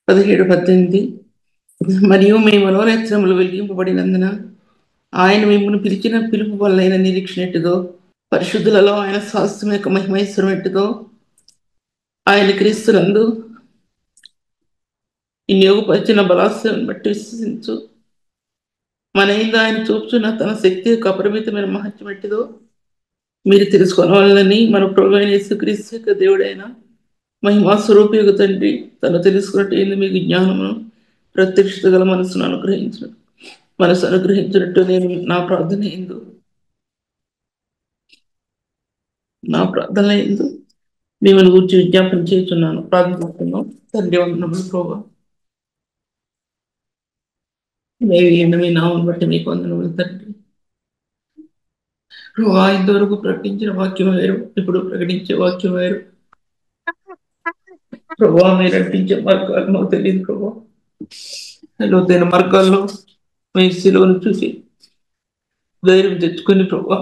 17, 18. మరియు మీ మనోనేత్రములు వెలిగింపబడినందున ఆయన మిమ్మల్ని పిలిచిన పిలుపు వల్లైన నిరీక్షణ ఎట్టుదో, పరిశుద్ధులలో ఆయన స్వాస్థ్యం యొక్క మహిమైశ్వరం ఎట్టుదో, ఆయన క్రీస్తునందు వినియోగపరిచిన బలాస్యం బట్టి విశ్వసించు. మన ఇందు ఆయన చూపుచున్న తన శక్తి యొక్క అపరిమితమైన మహత్యం ఎట్టిదో మీరు తెలుసుకోవాలని మన ప్రభువైన యేసుక్రీస్తు యొక్క దేవుడైన మహిమా స్వరూపయోగ తండ్రి తను తెలుసుకున్నట్టు మీకు జ్ఞానమును ప్రత్యక్షత గల మనసును అనుగ్రహించినట్టు నేను నా ప్రార్థన ఎందు మిమ్మల్ని గురించి విజ్ఞాపన చేస్తున్నాను. ప్రార్థిస్తున్నాం. తండ్రి వందనములు ప్రభా, మీ నామం బట్టి మీకు వందనములు తండ్రి. ప్రభా, ఇంతవరకు ప్రకటించిన వాక్యం వేరు, ఇప్పుడు ప్రకటించే వాక్యం వేరు. ప్రభా, మీరు నడిపించే మార్గాలు మాకు తెలియదు ప్రభా. లోతైన మార్గాల్లో మీ శిలువను చూసి ధైర్యం తెచ్చుకొని ప్రభా,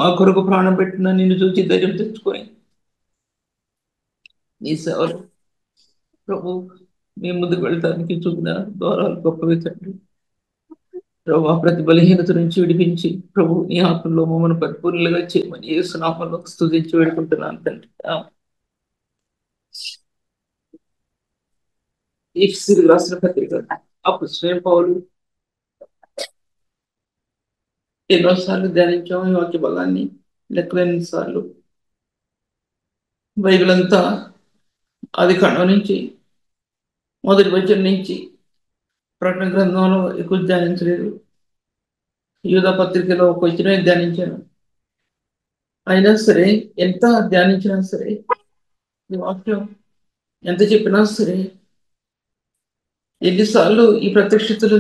ఆ కొరకు ప్రాణం పెట్టిన నిన్ను చూసి ధైర్యం తెచ్చుకొని నీ సేవలు ప్రభు మేము ముందుకు వెళ్ళడానికి చూపిన ద్వారాలు గొప్పవి తండ్రి. ప్రభు, ప్రతి బలహీనత నుంచి విడిపించి ప్రభు నీ ఆత్మలో మమ్మల్ని పరిపూర్ణలుగా చేయమని యేసు నామములో స్తుతించి వేడుకుంటున్నాను తండ్రి. ఎఫెసీయులకు రాసిన పత్రిక అపోస్తలుడైన పౌలు ఎన్నోసార్లు ధ్యానించాము ఈ వాక్య భాగాన్ని, లెక్కలేని సార్లు. బైబిల్ అంతా ఆది కాండం నుంచి మొదటి వచనం నుంచి ప్రకటన గ్రంథంలో ఎక్కువ ధ్యానించలేదు. యూదా పత్రికలో ఒక వచనమే ధ్యానించాను. అయినా సరే, ఎంత ధ్యానించినా సరే, ఈ వాక్యం ఎంత చెప్పినా సరే, ఎన్నిసార్లు ఈ ప్రత్యక్షతలు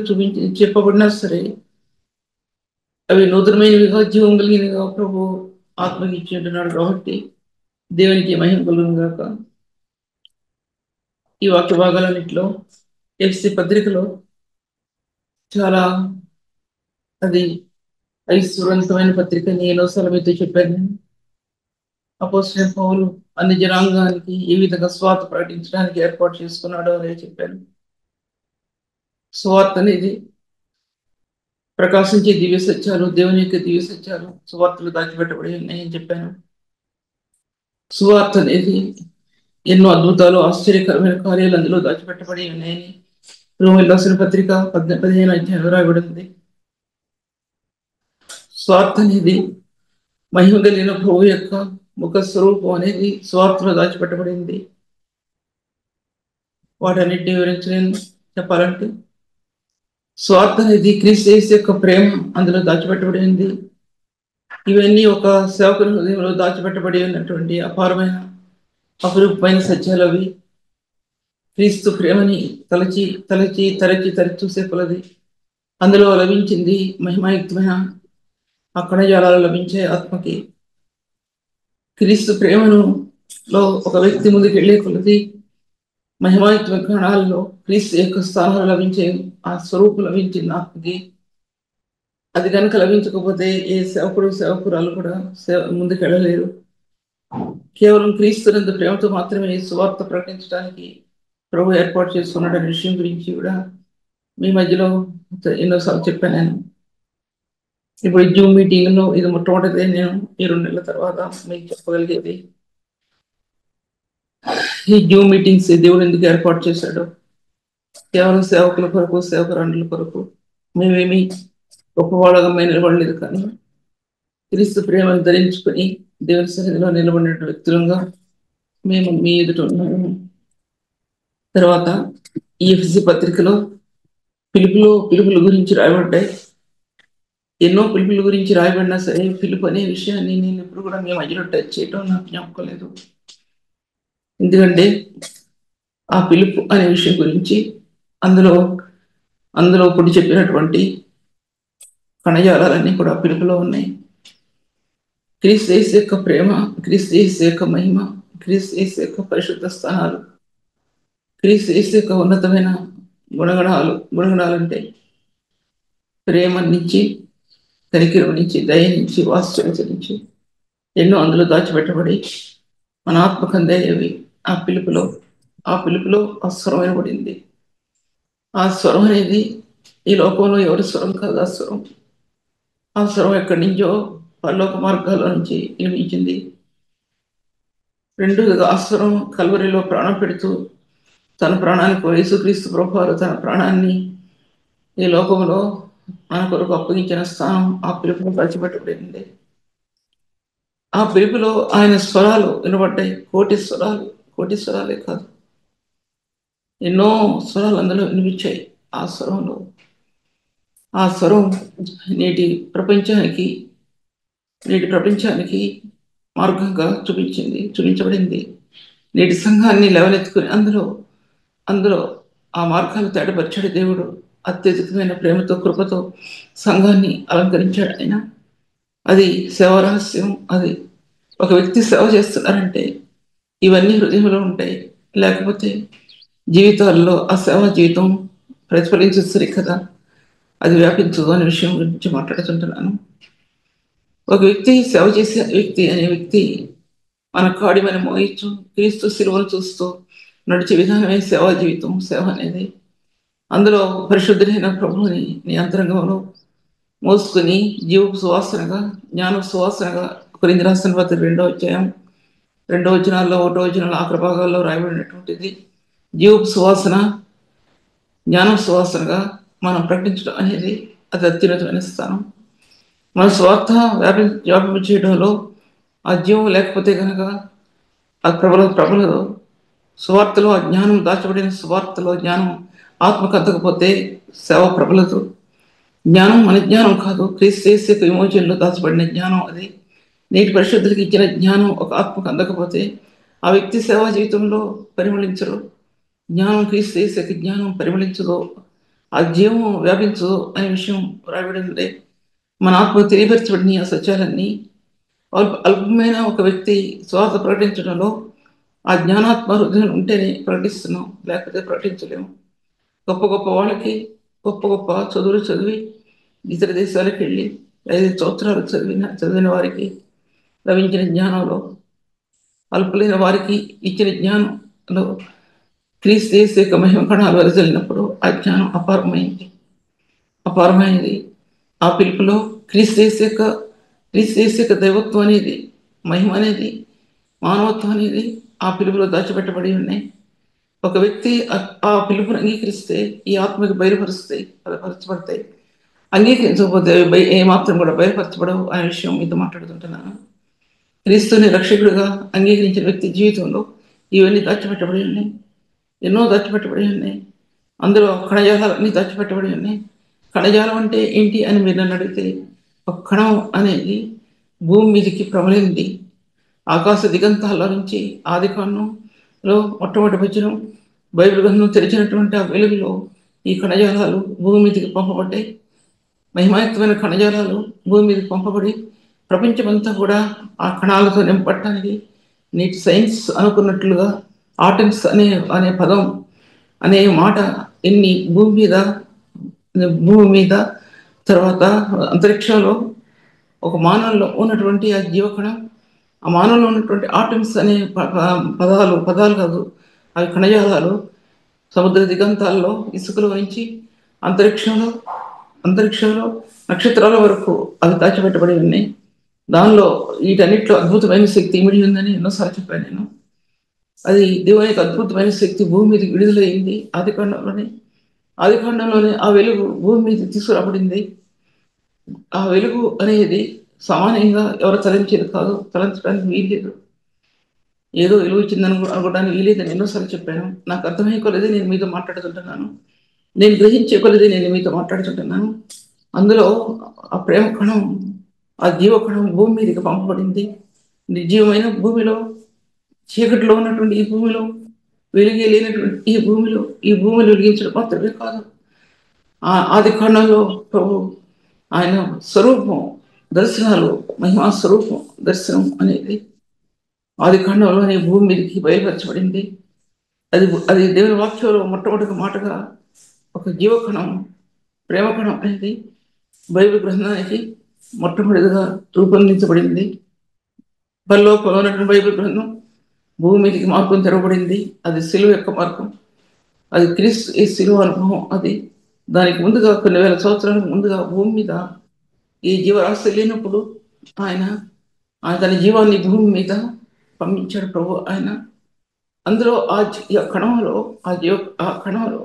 చెప్పబడినా సరే, అవి నూతనమైనవిగా జీవం కలిగినవిగా ప్రభు ఆత్మకి ఇచ్చి ఉంటున్నాడు. కాబట్టి దేవునికి మహిమ కలుగును గాక. ఈ వాక్య భాగాలన్నింటిలో ఎఫ్సి పత్రికలో చాలా అది ఐశ్వర్యవంతమైన పత్రిక. ఎన్నోసార్లు మీతో చెప్పాను నేను. అపోస్తలుడైన పౌలు అన్ని జనాంగానికి ఏ విధంగా స్వార్థ ప్రకటించడానికి ఏర్పాటు చేసుకున్నాడో అనేది చెప్పాను. స్వార్థ అనేది ప్రకాశించే దివ్య సత్యాలు, దేవుని యొక్క దివ్య సత్యాలు సువార్తలు దాచిపెట్టబడి ఉన్నాయని చెప్పాను. సువార్త అనేది ఎన్నో అద్భుతాలు, ఆశ్చర్యకరమైన కార్యాలు అందులో దాచిపెట్టబడి ఉన్నాయని రోమీయులకు రాసిన పత్రిక 15 అధ్యాయం రాయబడింది. స్వార్థ అనేది మహిమ కలిగిన ప్రభు యొక్క ముఖ స్వరూపం అనేది స్వార్థలో దాచిపెట్టబడింది. వాటన్నిటిని వివరించలేను. చెప్పాలంటే స్వార్థ అనేది క్రీస్తు యేసు యొక్క ప్రేమ అందులో దాచిపెట్టబడింది. ఇవన్నీ ఒక సేవకుని హృదయంలో దాచిపెట్టబడి ఉన్నటువంటి అపారమైన అపురూపమైన సత్యాలు. అవి క్రీస్తు ప్రేమని తలచి తలచి తరచి తరచి చూసే కొలది అందులో లభించింది మహిమాయుక్తమైన అక్కడజాలాలు లభించే ఆత్మకి. క్రీస్తు ప్రేమను లో ఒక వ్యక్తి ముందుకు వెళ్ళే కొలది మహిమాయుక్తమైన కణాలలో క్రీస్తు యొక్క స్థానంలో లభించే ఆ స్వరూపం లభించింది ఆత్మకి. అది కనుక లభించకపోతే ఏ సేవకురాలు కూడా ముందుకు వెళ్ళలేరు. కేవలం క్రీస్తునందు ప్రేమతో మాత్రమే సువార్త ప్రకటించడానికి ప్రభు ఏర్పాటు చేసుకున్నాడు అనే విషయం గురించి కూడా మీ మధ్యలో ఎన్నోసార్లు చెప్పాను నేను. ఇప్పుడు జూమ్ మీటింగ్లో ఇది మొట్టమొదటిదే నేను ఈ 2 నెలల తర్వాత మీకు చెప్పగలిగేది. ఈ జూమ్ మీటింగ్స్ దేవుడు ఎందుకు ఏర్పాటు చేశాడు? కేవలం సేవకుల కొరకు, సేవకురాండ్రుల కొరకు. మేమేమి గొప్పవాళ్ళగా నిలబడలేదు, కానీ క్రీస్తు ప్రేమను ధరించుకొని దేవుని సన్నిధిలో నిలబడిన వ్యక్తులుగా మేము మీ ఎదుట ఉన్నాము. తర్వాత ఈ ఎఫెసీ పత్రికలో పిలుపుల గురించి రాయబడ్డాయి. ఎన్నో పిలుపుల గురించి రాయబడినా సరే, పిలుపు అనే విషయాన్ని నేను ఎప్పుడు కూడా మీ మధ్యలో టచ్ చేయడం నాకు జ్ఞాపకం లేదు. ఎందుకంటే ఆ పిలుపు అనే విషయం గురించి అందులో ఇప్పుడు చెప్పినటువంటి కణజాలాలన్నీ కూడా పిలుపులో ఉన్నాయి. క్రీస్తు యేసు యొక్క ప్రేమ, క్రీస్తు యేసు యొక్క మహిమ, క్రీస్తు యేసు యొక్క పరిశుద్ధ స్థానాలు, క్రీస్తు యేసు యొక్క ఉన్నతమైన గుణగణాలంటే ప్రేమ నుంచి, కనికరం నుంచి, దయ నుంచి, వాత్సల్యత నుంచి ఎన్నో అందులో దాచిపెట్టబడి మన ఆత్మకందేవి ఆ పిలుపులో ఆ పిలుపులో ఆ స్వరం వినబడింది. ఆ స్వరం అనేది ఈ లోకంలో ఎవరి స్వరం కాదు. ఆ స్వరం ఎక్కడి నుంచో పరలోక మార్గాల నుంచి వినిపించింది. రెండోదిగా ఆ స్వరం కల్వరిలో ప్రాణం పెడుతూ తన ప్రాణానికి యేసుక్రీస్తు ప్రభువారు తన ప్రాణాన్ని ఈ లోకంలో మన కొరకు అప్పగించిన స్థానం ఆ పిలుపులో పంచిపెట్టబడింది. ఆ పిలుపులో ఆయన స్వరాలు వినబడ్డాయి. కోటి స్వరాలే కాదు, ఎన్నో స్వరాలు అందులో వినిపించాయి. ఆ స్వరంలో ఆ స్వరం నేటి ప్రపంచానికి మార్గంగా చూపించబడింది. నేటి సంఘాన్ని లేవనెత్తుకుని అందులో ఆ మార్గాలు తేటపరిచాడు దేవుడు. అత్యధికమైన ప్రేమతో, కృపతో సంఘాన్ని అలంకరించాడు ఆయన. అది సేవ రహస్యం. అది ఒక వ్యక్తి సేవ చేస్తున్నారంటే ఇవన్నీ హృదయంలో ఉంటాయి. లేకపోతే జీవితాల్లో ఆ సేవా జీవితం ప్రతిఫలించే కదా, అది వ్యాపించదు అనే విషయం గురించి మాట్లాడుతుంటున్నాను. ఒక వ్యక్తి సేవ చేసే వ్యక్తి మన కాడి మనం మోయచ్చు. క్రీస్తు శిలువను చూస్తూ నడిచే విధానమే సేవా జీవితం. సేవ అనేది అందులో పరిశుద్ధుడైన ప్రభువుని నీ అంతరంగంలో మోసుకుని జీవపు సువాసనగా, జ్ఞాన సువాసనగా కొరింథీ రాసిన పత్రిక 2వ అధ్యాయం 2వ వచనాల్లో 1వ వచనాల ఆఖరి భాగాల్లో రాయబడినటువంటిది. జీవపు సువాసన, జ్ఞాన సువాసనగా మనం ప్రకటించడం అనేది అది అత్యున్నతమైన స్థానం. మన స్వార్థ వ్యాపించేయడంలో ఆ జీవం లేకపోతే కనుక అది ప్రబలదు. సువార్తలో ఆ జ్ఞానం, దాచబడిన సువార్తలో జ్ఞానం ఆత్మకు అందకపోతే సేవ ప్రబలదు. జ్ఞానం మన జ్ఞానం కాదు, క్రీస్తు యేసు విమోచనలో దాచబడిన జ్ఞానం. అది నేటి పరిశుద్ధులకు ఇచ్చిన జ్ఞానం ఒక ఆత్మకు అందకపోతే ఆ వ్యక్తి సేవా జీవితంలో పరిమళించరు. జ్ఞానం, క్రీస్తు యేసు జ్ఞానం పరిమళించదు, ఆ జీవం వ్యాపించదు అనే విషయం రాయబడింది. మన ఆత్మ తెలియపరచబడిన ఆ సత్యాలన్నీ అల్పమైన ఒక వ్యక్తి స్వార్థ ప్రకటించడంలో ఆ జ్ఞానాత్మ హృదయం ఉంటేనే ప్రకటిస్తున్నాం, లేకపోతే ప్రకటించలేము. గొప్ప వాళ్ళకి గొప్ప చదువులు చదివి ఇతర దేశాలకు వెళ్ళి 5 సంవత్సరాలు చదివిన వారికి లభించిన జ్ఞానంలో, అల్పులైన వారికి ఇచ్చిన జ్ఞానంలో క్రీస్తు యేసు యొక్క మహిమ కణాలు వెదజల్లినప్పుడు ఆ జ్ఞానం అపారమైనది. ఆ పిలుపులో క్రీస్తు యేసు యొక్క దైవత్వం అనేది, మహిమ అనేది, మానవత్వం అనేది ఆ పిలుపులో దాచిపెట్టబడి ఉన్నాయి. ఒక వ్యక్తి ఆ పిలుపును అంగీకరిస్తే ఈ ఆత్మకి బయలుపరచబడతాయి. అంగీకరించకపోతే ఏమాత్రం కూడా బయలుపరచబడవు అనే విషయం మీతో మాట్లాడుతుంటున్నాను. క్రీస్తుని రక్షకుడిగా అంగీకరించిన వ్యక్తి జీవితంలో ఇవన్నీ దాచిపెట్టబడి ఉన్నాయి. ఎన్నో దాచిపెట్టబడి ఉన్నాయి. అందులో కణజాలాలన్నీ దాచిపెట్టబడి ఉన్నాయి. కణజాలం అంటే ఏంటి అని మీరు నన్ను అడిగితే, ఒక కణం అనేది భూమి మీదకి ప్రబలింది. ఆకాశ దిగంతాల నుంచి ఆది కాండంలో మొట్టమొదటి వచనం బైబిల్ గ్రంథం తెరిచినటువంటి ఆ వెలుగులో ఈ కణజాలాలు భూమి మీదకి పంపబడ్డాయి. మహిమాయుక్తమైన కణజాలాలు భూమి మీదకి పంపబడి ప్రపంచమంతా కూడా ఆ కణాలతో నింపట్టడానికి నేటి సైన్స్ అనుకున్నట్లుగా ఆటమ్స్ అనే పదం అనే మాట ఎన్ని భూమి మీద తర్వాత అంతరిక్షంలో ఒక మానవుల్లో ఉన్నటువంటి ఆ జీవకణం, ఆ మానవులో ఉన్నటువంటి ఆటమ్స్ అనే పదాలు కాదు, అవి కణజాలాలు సముద్ర దిగంతాల్లో ఇసుకలో నుంచి అంతరిక్షంలో నక్షత్రాల వరకు అవి దాచిపెట్టబడి ఉన్నాయి. దానిలో వీటన్నిటిలో అద్భుతమైన శక్తి ఇమిడి ఉందని ఎన్నోసార్లు చెప్పాను నేను. అది దేవుని యొక్క అద్భుతమైన శక్తి భూమి మీదకి విడుదలైంది. ఆది కాండంలోనే ఆ వెలుగు భూమి మీద తీసుకురాబడింది. ఆ వెలుగు అనేది సామాన్యంగా ఎవరు తలంచేది కాదు, తలంచడానికి వీల్లేదు. ఏదో వెలుగు వచ్చిందని అనుకోవడానికి వీలేదని ఎన్నోసార్లు చెప్పాను. నాకు అర్థమయ్యే కొలది నేను మీతో మాట్లాడుతుంటున్నాను. నేను గ్రహించే కొలది నేను మీతో మాట్లాడుతుంటున్నాను. అందులో ఆ ప్రేమ కణం, ఆ జీవ కణం భూమి మీదకి పంపబడింది. నిర్జీవమైన భూమిలో, చీకటిలో ఉన్నటువంటి ఈ భూమిలో, వెలిగే లేనటువంటి ఈ భూమిలో వెలిగించడం మాత్రమే కాదు, ఆది కాండంలో ప్రభు ఆయన స్వరూపం, దర్శనాలు, మహిమా స్వరూపం, దర్శనం అనేది ఆది కాండంలోనే భూమి మీదకి బయలుపరచబడింది. అది దేవుని వాక్యంలో మొట్టమొదటి మాటగా ఒక జీవకణం, ప్రేమకణం అనేది బైబిల్ గ్రంథానికి మొట్టమొదటిగా రూపొందించబడింది. పరలోకంలో ఉన్నటువంటి బైబిల్ గ్రంథం భూమి మీదకి మార్గం తెరవబడింది. అది సిలువ యొక్క మార్గం. అది క్రీస్తు ఈ సిలువ అనుభవం. అది దానికి ముందుగా కొన్ని వేల సంవత్సరాలకు ముందుగా భూమి మీద ఈ జీవరాశి లేనప్పుడు ఆయన ఆయన తన జీవాన్ని భూమి మీద పంపించాడు ప్రభు. ఆయన అందులో ఆ కణంలో ఆ కణంలో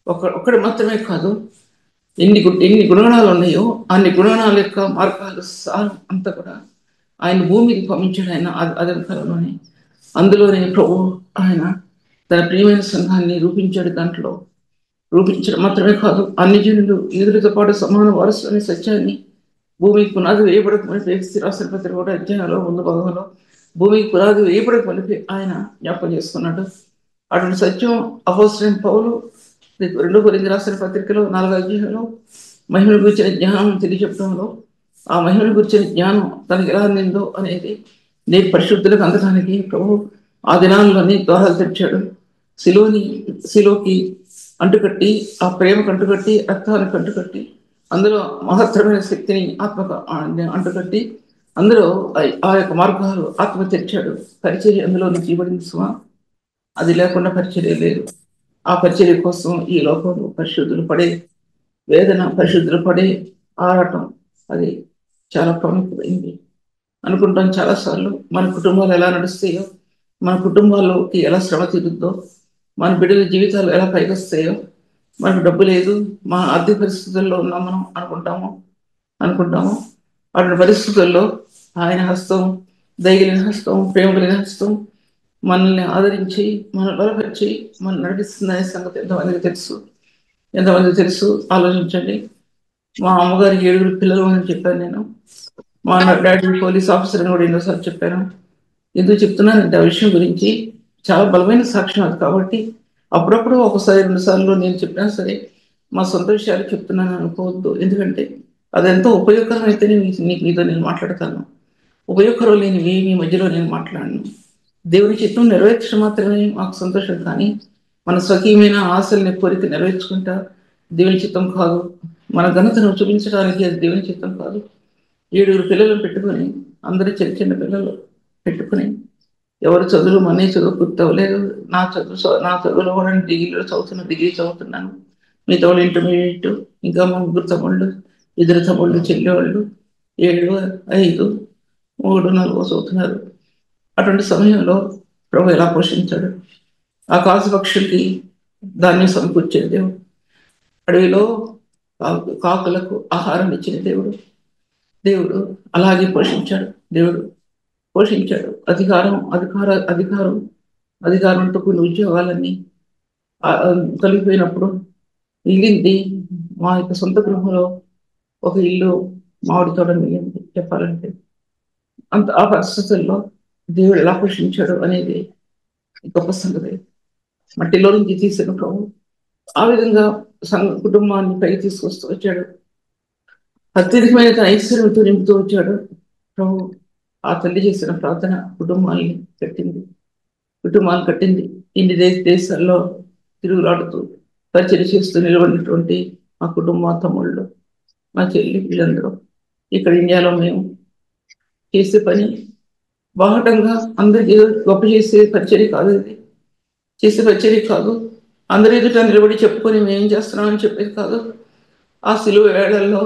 ఒక్కడు మాత్రమే కాదు, ఎన్ని గుణగణాలు ఉన్నాయో అన్ని గుణగణాల యొక్క మార్గాలు సారం అంతా కూడా ఆయన భూమికి పంపించాడు. ఆయన అదే కాలంలోనే అందులోనే ప్రభు ఆయన తన ప్రియమైన సంఘాన్ని రూపించాడు. దాంట్లో రూపించడం మాత్రమే కాదు, అన్ని జనులు ఎదురుతో పాటు సమాన వారసుని సత్యాన్ని భూమికి పునాది వేయబడకమని రాసిన పత్రిక కూడా అధ్యాయంలో ముందు భాగంలో భూమికి పునాది వేయబడకమని ఆయన జ్ఞాపకం చేసుకున్నాడు. అటువంటి సత్యం అపోస్తలుడైన పౌలు 2 కొరింథీయులకు రాసిన పత్రికలో 4వ అధ్యాయంలో మహిమను గురించిన జ్ఞానం తెలియచెప్పడంలో ఆ మహిమను గురించిన జ్ఞానం తనకి ఎలా అందిందో అనేది నేటి పరిశుద్ధులకు అందడానికి ప్రభు ఆ దినాల్లోనే ద్వారాలు తెరిచాడు. శిలోకి అంటుకట్టి, ఆ ప్రేమకు అంటుకట్టి, రక్తానికి అంటుకట్టి, అందులో మహత్తరమైన శక్తిని ఆత్మకు అంటుకట్టి, అందులో ఆ యొక్క మార్గాలు ఆత్మ తెరిచాడు. పరిచర్య అందులో నుంచి ఇవ్వబడింది సుమా. అది లేకుండా పరిచర్య లేదు. ఆ పరిచర్య కోసం ఈ లోకంలో పరిశుద్ధులు పడే వేదన, పరిశుద్ధులు పడే ఆరాటం అది చాలా ప్రాముఖ్యమైంది. అనుకుంటాం చాలాసార్లు మన కుటుంబాలు ఎలా నడుస్తాయో, మన కుటుంబాల్లోకి ఎలా శ్రమ తీరుద్దో, మన బిడ్డల జీవితాలు ఎలా పైకొస్తాయో, మనకు డబ్బు లేదు, మా ఆర్థిక పరిస్థితుల్లో ఉన్నాం మనం అనుకుంటాము. అటువంటి పరిస్థితుల్లో ఆయన హస్తం, దయగలిగిన హస్తం, ప్రేమ కలిగిన హస్తం మనల్ని ఆదరించి, మనల్ని బలపరిచి, మనం నడిపిస్తుందనే సంగతి ఎంతమందికి తెలుసు ఆలోచించండి. మా అమ్మగారికి 7 పిల్లలు అని చెప్పాను నేను. మా డాడీ పోలీస్ ఆఫీసర్ అని కూడా ఎన్నోసార్లు చెప్పాను. ఎందుకు చెప్తున్నానంటే ఆ విషయం గురించి చాలా బలమైన సాక్ష్యం అది. కాబట్టి అప్పుడప్పుడు ఒకసారి 2 సార్లు నేను చెప్పినా సరే మా సొంత విషయాలు చెప్తున్నాను అనుకోవద్దు. ఎందుకంటే అదెంతో ఉపయోగకరం అయితేనే మీతో నేను మాట్లాడతాను. ఉపయోగకరం లేనివి మీ మధ్యలో నేను మాట్లాడను. దేవుని చిత్తం నెరవేర్చడం మాత్రమే మాకు సంతోషం, కానీ మన స్వకీయమైన ఆశల్ని కోరిక నెరవేర్చుకుంటా దేవుని చిత్తం కాదు. మన ఘనతను చూపించడానికి అది దేవుని చిత్తం కాదు. 7 పిల్లలను పెట్టుకొని, అందరూ చిన్న పిల్లలు పెట్టుకుని, ఎవరు చదువులు మనే చదువు పూర్తి అవ్వలేదు. నా చదువులో కూడా డిగ్రీ చదువుతున్నాను. మిగతా వాళ్ళు ఇంటర్మీడియట్, ఇంకా మా 3 తమ్ముళ్ళు, 2 తమ్ముళ్ళు, చెల్లివాళ్ళు 7, 5, 3, 4 చదువుతున్నారు. అటువంటి సమయంలో ప్రభు ఎలా పోషించాడు. ఆకాశ పక్షులకి ధాన్యం సమకూర్చే దేవుడు, అడవిలో కాకులకు ఆహారం ఇచ్చిన దేవుడు అలాగే పోషించాడు. అధికారంతో కొన్ని ఉద్యోగాలన్నీ తొలగిపోయినప్పుడు మిగిలింది మా యొక్క సొంత గృహంలో ఒక ఇల్లు, మామిడి తోట మిగిలింది. చెప్పాలంటే ఆ పరిస్థితుల్లో దేవుడు ఎలా పోషించాడు అనేది గొప్ప సంగతి. మట్టిలో నుంచి తీసిన ప్రభు ఆ విధంగా కుటుంబాన్ని పైకి తీసుకొస్తూ వచ్చాడు. అత్యధికమైన తన ఐశ్వర్యంతో నింపుతూ వచ్చాడు ప్రభు. ఆ తల్లి చేసిన ప్రార్థన కుటుంబాలు కట్టింది. ఇన్ని దేశాల్లో తిరుగులాడుతూ పరిచయం చేస్తూ నిలబడినటువంటి మా కుటుంబ తమ్ముళ్ళు, మా చెల్లి, వీళ్ళందరూ ఇక్కడ ఇండియాలో మేము చేసే పని బాహటంగా అందరికి గొప్ప చేసే పరిచర్య కాదు. ఇది చేసే పరిచర్య కాదు. అందరి ఎదుట నిలబడి చెప్పుకొని మేమేం చేస్తున్నామని చెప్పేది కాదు. ఆ సిలువ వేళల్లో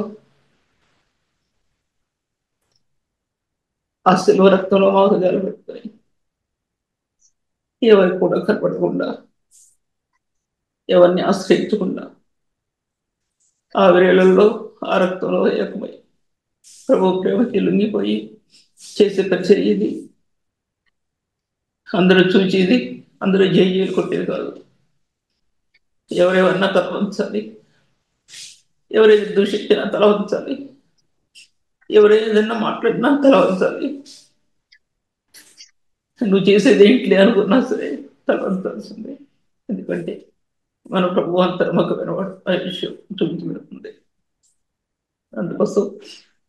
ఆ సిలువ రక్తంలో ఆహుదాలు పెట్టుకొని ఎవరికి కూడా కనపడకుండా, ఎవరిని ఆశ్రయించకుండా ఆ వేళల్లో ఆ రక్తంలో ఏకమై ప్రభు ప్రేమకి లొంగిపోయి చేసే పరిచర్య ఇది. అందరూ చూచేది, అందరూ జైలు కొట్టేది కాదు. ఎవరెవరన్నా తల వంచాలి, ఎవరైనా దూషించినా తల వంచాలి, ఎవరైనా మాట్లాడినా తల వంచాలి. నువ్వు చేసేది ఏంటి అనుకున్నా సరే తల వంచాల్సిందే. ఎందుకంటే మన ప్రభు అంతర్ముఖమైన వాడు ఆ విషయం చూపించబడుతుంది. అందుకోసం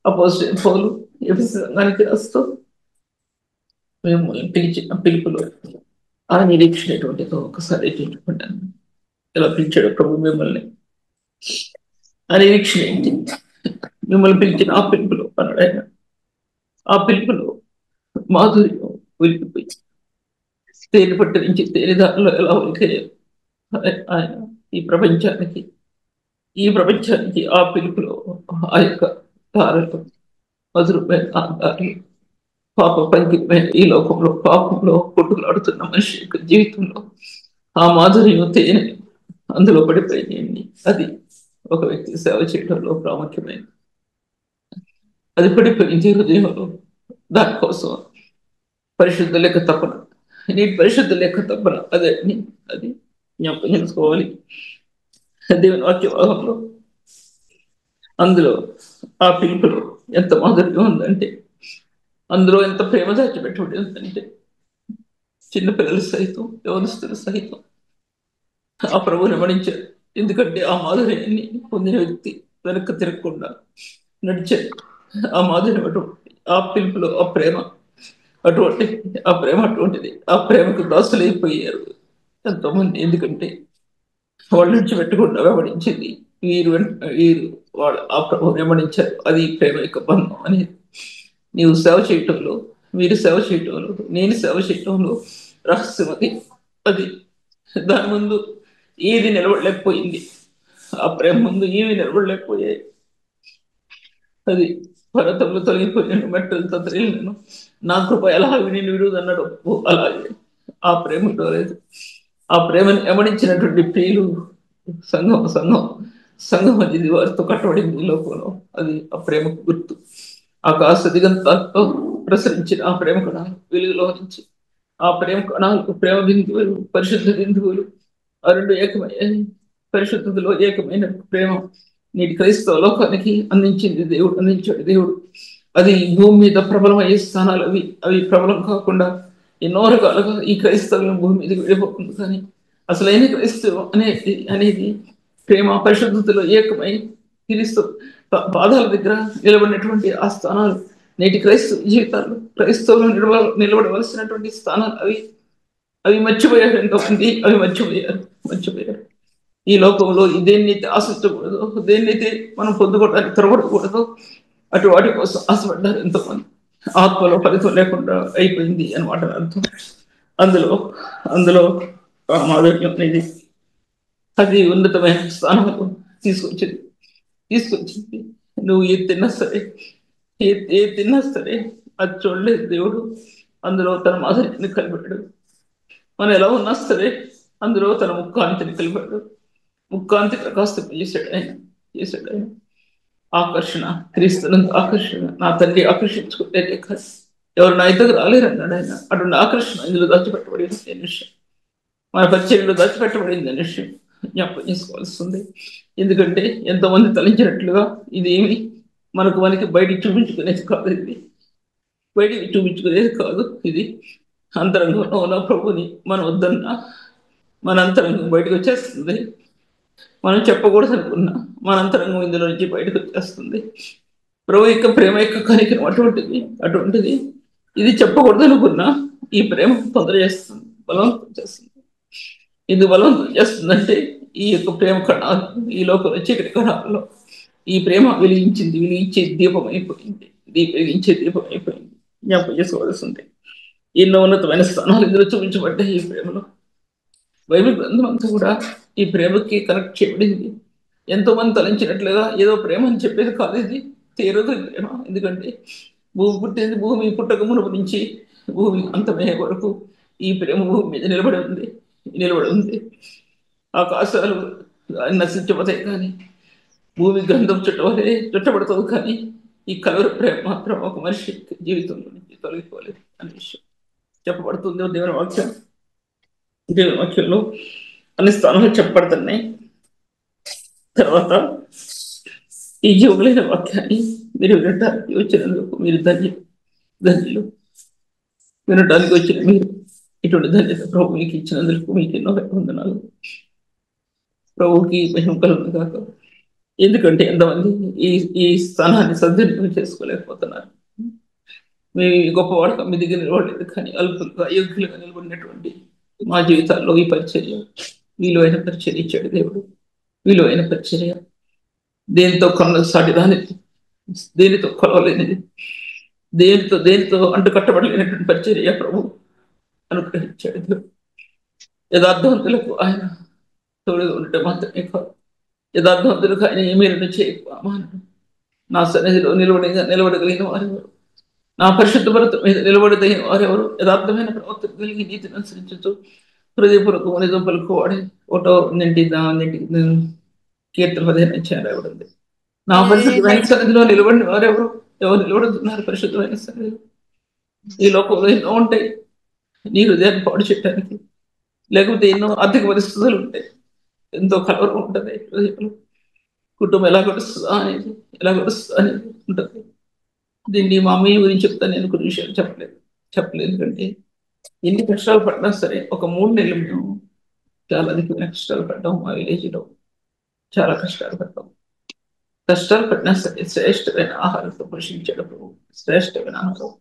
అపోస్తలుడైన పౌలు ఎఫెసీ సంఘానికి రాస్తూ మేము పిలిచిన పిలుపులో ఆ నిరీక్షణటువంటిదో ఒకసారి చూసుకుంటాను. ఎలా పిలిచాడు ప్రభు మిమ్మల్ని, ఆ నిరీక్షణ ఏంటి? మిమ్మల్ని పిలిచిన ఆ పిలుపులో అన్నాడు ఆయన. ఆ పిలుపులో మాధుర్యం ఒలికిపోయి తేనె పట్టు నుంచి తేనెదారులు ఎలా ఉలికాయో ఆయన ఈ ప్రపంచానికి ఆ పిలుపులో ఆ యొక్క తారలు మధురమైన ఆ దారులు పాప పంకితమైన ఈ లోకంలో పాపంలో కొట్టులాడుతున్న మనిషి యొక్క జీవితంలో ఆ మాధుర్యం తేనె అందులో పడిపోయింది. అది ఒక వ్యక్తి సేవ చేయడంలో ప్రాముఖ్యమైనది. అది పడిపోయింది హృదయంలో. దానికోసం పరిశుద్ధ లెక్క తప్పన, నీ పరిశుద్ధ లెక్క తప్పన అది జ్ఞాపకం చేసుకోవాలి. దేవుని వాక్య భాగంలో అందులో ఆ పిలుపులో ఎంత మాధుర్యం ఉందంటే, అందులో ఎంత ప్రేమ దాచిపెట్టుబడి ఉందంటే, చిన్నపిల్లలు సైతం యవనస్తులు సైతం ఆ ప్రభువుని మణించారు. ఎందుకంటే ఆ మాధుర్యాన్ని పొందిన వ్యక్తి వెనక్కి తిరగకుండా నడిచారు. ఆ మాధుర్యం అటువంటి, ఆ పిలుపులో ఆ ప్రేమ అటువంటిది. ఆ ప్రేమకు దాసులైపోయారు ఎంతోమంది. ఎందుకంటే వాళ్ళు విడిచిపెట్టకుండా వెంబడించింది వీరు వాళ్ళు ఆ ప్రభువుని వెంబడించారు. అది ప్రేమ యొక్క బంధం అనేది. నీవు సేవ చేయటంలో, మీరు సేవ చేయటంలో, నేను సేవ చేయటంలో రహస్యం అది దాని ముందు ఏది నిలబడలేకపోయింది. ఆ ప్రేమ ముందు ఏమి నిలబడలేకపోయాయి. అది పర్వతంలో తొలగిపోయాను, మెట్టలు తత్రీలను నా కృప ఎలా నేను విడుదల అన్నాడు. అలాగే ఆ ప్రేమ లేదు. ఆ ప్రేమను ఎమడించినటువంటి ప్రియులు సంఘం అనేది వారితో కట్టబడింది ఈ లోకంలో. అది ఆ ప్రేమకు గుర్తు. ఆకాశ దిగంతాల్లో ప్రసరించిన ఆ ప్రేమ కణాలు వెలుగులో నుంచి ఆ ప్రేమ కణాలకు ప్రేమ బిందువులు, పరిశుద్ధ బిందువులు ఆ రెండు ఏకమైన పరిశుద్ధతలో ఏకమైన ప్రేమ నేటి క్రైస్తవ లోకానికి అందించాడు దేవుడు. అది భూమి మీద ప్రబలమయ్యే స్థానాలు అవి ప్రబలం కాకుండా ఎన్నో రకాలుగా ఈ క్రైస్తవం భూమి మీద విడిపోతుంది. కానీ అసలైన క్రైస్తవం అనేది ప్రేమ పరిశుద్ధతలో ఏకమై క్రీస్తు పాదాల దగ్గర నిలబడినటువంటి ఆ స్థానాలు నేటి క్రైస్తవ జీవితాలు, క్రైస్తవులు నిలబడవలసినటువంటి స్థానాలు అవి మర్చిపోయారు. ఎంతోమంది అవి మర్చిపోయారు. ఈ లోకంలో దేన్నైతే ఆశించకూడదు, దేన్నైతే మనం పొందుకోవడానికి త్వరపడకూడదు, అటు వాటి కోసం ఆశపడ్డారు ఎంతోమంది. ఆత్మలో ఫలితం లేకుండా అయిపోయింది అనమాట అర్థం. అందులో మాధుర్యం అనేది అది ఉన్నతమైన స్థానంలో తీసుకొచ్చింది. నువ్వు ఏ తిన్నా సరే అది చూడలేదు దేవుడు. అందులో తన మాధుర్యాన్ని కలిపాడు. మనం ఎలా ఉన్నా సరే అందులో తన ముక్కాంతిని కలిపాడు. ముక్కాంతి ప్రకాశింపజేశాడు ఆయన. ఆకర్షణ, క్రీస్తునందు ఆకర్షణ. నా తండ్రి ఆకర్షించుకుంటే ఎవరు నా ఇద్దరు రాలేరన్నాడు ఆయన. అటువంటి ఆకర్షణ ఇందులో దాచిపెట్టబడింది అనే విషయం, మన పరిచయంలో దాచిపెట్టబడింది అనే విషయం జ్ఞాపకం చేసుకోవాల్సింది. ఎందుకంటే ఎంతోమంది తలంచినట్లుగా ఇదేమి మనకి బయటికి చూపించుకునేది కాదు. ఇది అంతరంగంలో ఉన్న ప్రభుని మనం వద్దన్నా మన అంతరంగం బయటకు వచ్చేస్తుంది. మనం చెప్పకూడదు అనుకున్నా మన అంతరంగం ఇందులో నుంచి బయటకు వచ్చేస్తుంది. ప్రభు యొక్క ప్రేమ యొక్క కార్యక్రమం అటువంటిది. ఇది చెప్పకూడదు అనుకున్నా ఈ ప్రేమ తొందర చేస్తుంది, బలవంతం చేస్తుంది. ఇది బలవంతం చేస్తుందంటే ఈ యొక్క ప్రేమ కణాలు, ఈ లోకంలో చీకటి కణాలలో ఈ ప్రేమ వెలిగించే దీపం అయిపోయింది. జ్ఞాపకం చేసుకోవాల్సింది. ఎన్నో ఉన్నతమైన స్థానాలు ఇందులో చూపించబడ్డాయి ఈ ప్రేమలో. బైబిల్ గ్రంథం అంతా కూడా ఈ ప్రేమకి కనెక్ట్ చేయబడింది. ఎంతో మంది తలంచినట్లుగా ఏదో ప్రేమ అని చెప్పేది కాదు. ఇది తీరదు ప్రేమ. ఎందుకంటే భూమి పుట్టక మునుపు నుంచి భూమి అంతమయ్యే వరకు ఈ ప్రేమ భూమి మీద నిలబడి ఉంది. ఆకాశాలు నశించబోతాయి కానీ భూమి గ్రంథం చుట్టబడుతుంది. కానీ ఈ కలవరి ప్రేమ మాత్రం ఒక మనిషి జీవితంలో నుంచి తొలగిపోలేదు అనే విషయం చెప్పబడుతుంది దేవుని వాక్యంలో అన్ని స్థానాలు చెప్పబడుతున్నాయి. తర్వాత ఈ జీవులైన వాక్యాన్ని మీరు వినటానికి వచ్చినందుకు మీరు ధన్యులు. వినటానికి వచ్చిన మీరు ఇటువంటి ధన్యత ప్రభు మీకు ఇచ్చినందుకు మీకు ఎన్నో వందనాలు. ప్రభువుకి మహిమ కలుగును గాక. ఎందుకంటే ఎంతమంది ఈ స్థానాన్ని సద్వినియోగం చేసుకోలేకపోతున్నారు. మీ గొప్పవాడుగా మీ దగ్గర నిలబడలేదు, కానీ అల్పులుగా యోగ్యులుగా నిలబడినటువంటి మా జీవితాల్లో ఈ పరిచర్య విలువైన పరిచర్య ఇచ్చాడు దేవుడు. విలువైన పరిచర్య, దేనితో దేనితో కొలవలేనిది, దేనితో అంటుకట్టబడలేనటువంటి పరిచర్య ప్రభు. అనుగ్రహించాడు. యథార్థవంతులకు ఆయన తోడుగా ఉండటం మాత్రమే కాదు, యథార్థవంతులకు ఆయన ఏమీలను చేయమానడు. నా సన్నిధిలో నిలబడగలిగిన వారెవరు? నా పరిశుద్ధ భరత మీద నిలబడదగిన వారెవరు? యథార్థమైన ప్రవర్తన కలిగి నీతిని అనుసరించు హృదయపూర్వకము నిజం పలుకోవాడే. ఒకటో కీర్తన 15 రాయబడింది. నా పరిశుద్ధమైన సన్నిధిలో నిలబడిన వారెవరు? ఎవరు నిలబడుతున్నారు పరిశుద్ధమైన సన్నిధిలో? ఈ లోకంలో ఎన్నో ఉంటాయి నీ హృదయాన్ని పాడు చేయడానికి, లేకపోతే ఎన్నో ఆర్థిక పరిస్థితులు ఉంటాయి, ఎంతో కలవరం ఉంటుంది హృదయంలో. కుటుంబం ఎలా గడుస్తుందా అనేది, ఎలా గడుస్తుందా అనేది ఉంటుంది. దీన్ని మా అమ్మయ్య గురించి చెప్తాను. నేను కొన్ని విషయాలు చెప్పలేదు ఎందుకంటే ఎన్ని కష్టాలు పడినా సరే ఒక 3 నెలలు మేము చాలా అధికమైన కష్టాలు పడ్డాం. మా విలేజ్లో చాలా కష్టాలు పడినా సరే శ్రేష్టమైన ఆహారంతో పోషించాడు ప్రభు. శ్రేష్టమైన ఆహారం,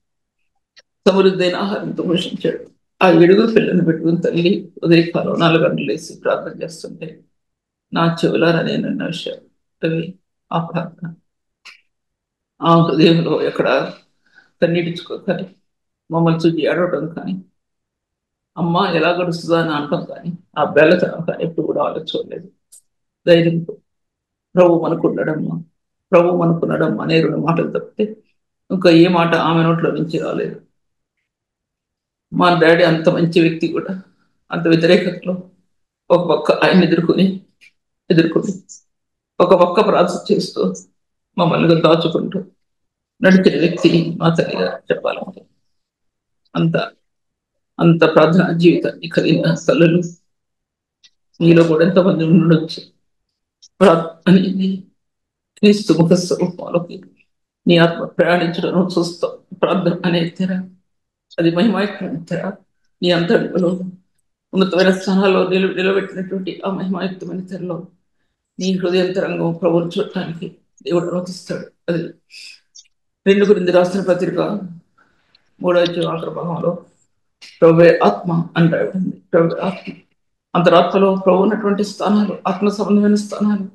సమృద్ధైన ఆహారంతో పోషించాడు. ఆ 7 పిల్లల్ని పెట్టుకుని తల్లి ఉదయకాలం 4 గంటలు వేసి ప్రార్థన చేస్తుంటే నా చెవులారా నేను అన్న విషయాలు అవి. ఆ ప్రార్థన ఆ హృదయంలో ఎక్కడ కన్నీటించుకో కానీ, మమ్మల్ని చూసి ఏడవడం కానీ, అమ్మ ఎలా గడుస్తుందా అని అనటం కానీ, ఆ బెల్లతనం కానీ ఎప్పుడు కూడా ఆలోచించలేదు. ధైర్యంతో ప్రభు మనకున్నాడమ్మా, ప్రభు మనకున్నాడమ్మా అనే 2 మాటలు తప్పితే ఇంకా ఏ మాట ఆమె నోట్లో నుంచి రాలేదు. మా డాడీ అంత మంచి వ్యక్తి కూడా అంత వ్యతిరేకతలో ఒక పక్క ఆయన ఎదుర్కొని ఒక పక్క ప్రార్థన చేస్తూ మమ్మల్ని దాచుకుంటూ నడిచిన వ్యక్తి మా తల్లిగా చెప్పాలంటే. అంత అంత ప్రార్థన జీవితాన్ని కలిగిన తల్లులు మీలో కూడా ఎంతమంది ఉండొచ్చు. ప్రార్థన అనేది క్రీస్తు ముఖ స్వరూపంలోకి నీ ఆత్మ ప్రయాణించడం చూస్తావు. ప్రార్థన అనే తెర, అది మహిమాయుక్తమైన తెర. నీ అంతలో ఉన్నతమైన స్థానాల్లో నిలబెట్టినటువంటి ఆ మహిమాయుక్తమైన తెరలో నీ హృదయంతరంగం ప్రభుత్వం చూడటానికి దేవుడు అనుమతిస్తాడు. అది 2 కొరింథీయులకు రాసిన పత్రిక 3వ ఆఖరి భాగంలో ప్రభు ఆత్మ అని రాయబడింది. ప్రభు ఆత్మ, అంతరాత్మలో ప్రభు ఉన్నటువంటి స్థానాలు, ఆత్మ సంబంధమైన స్థానాలు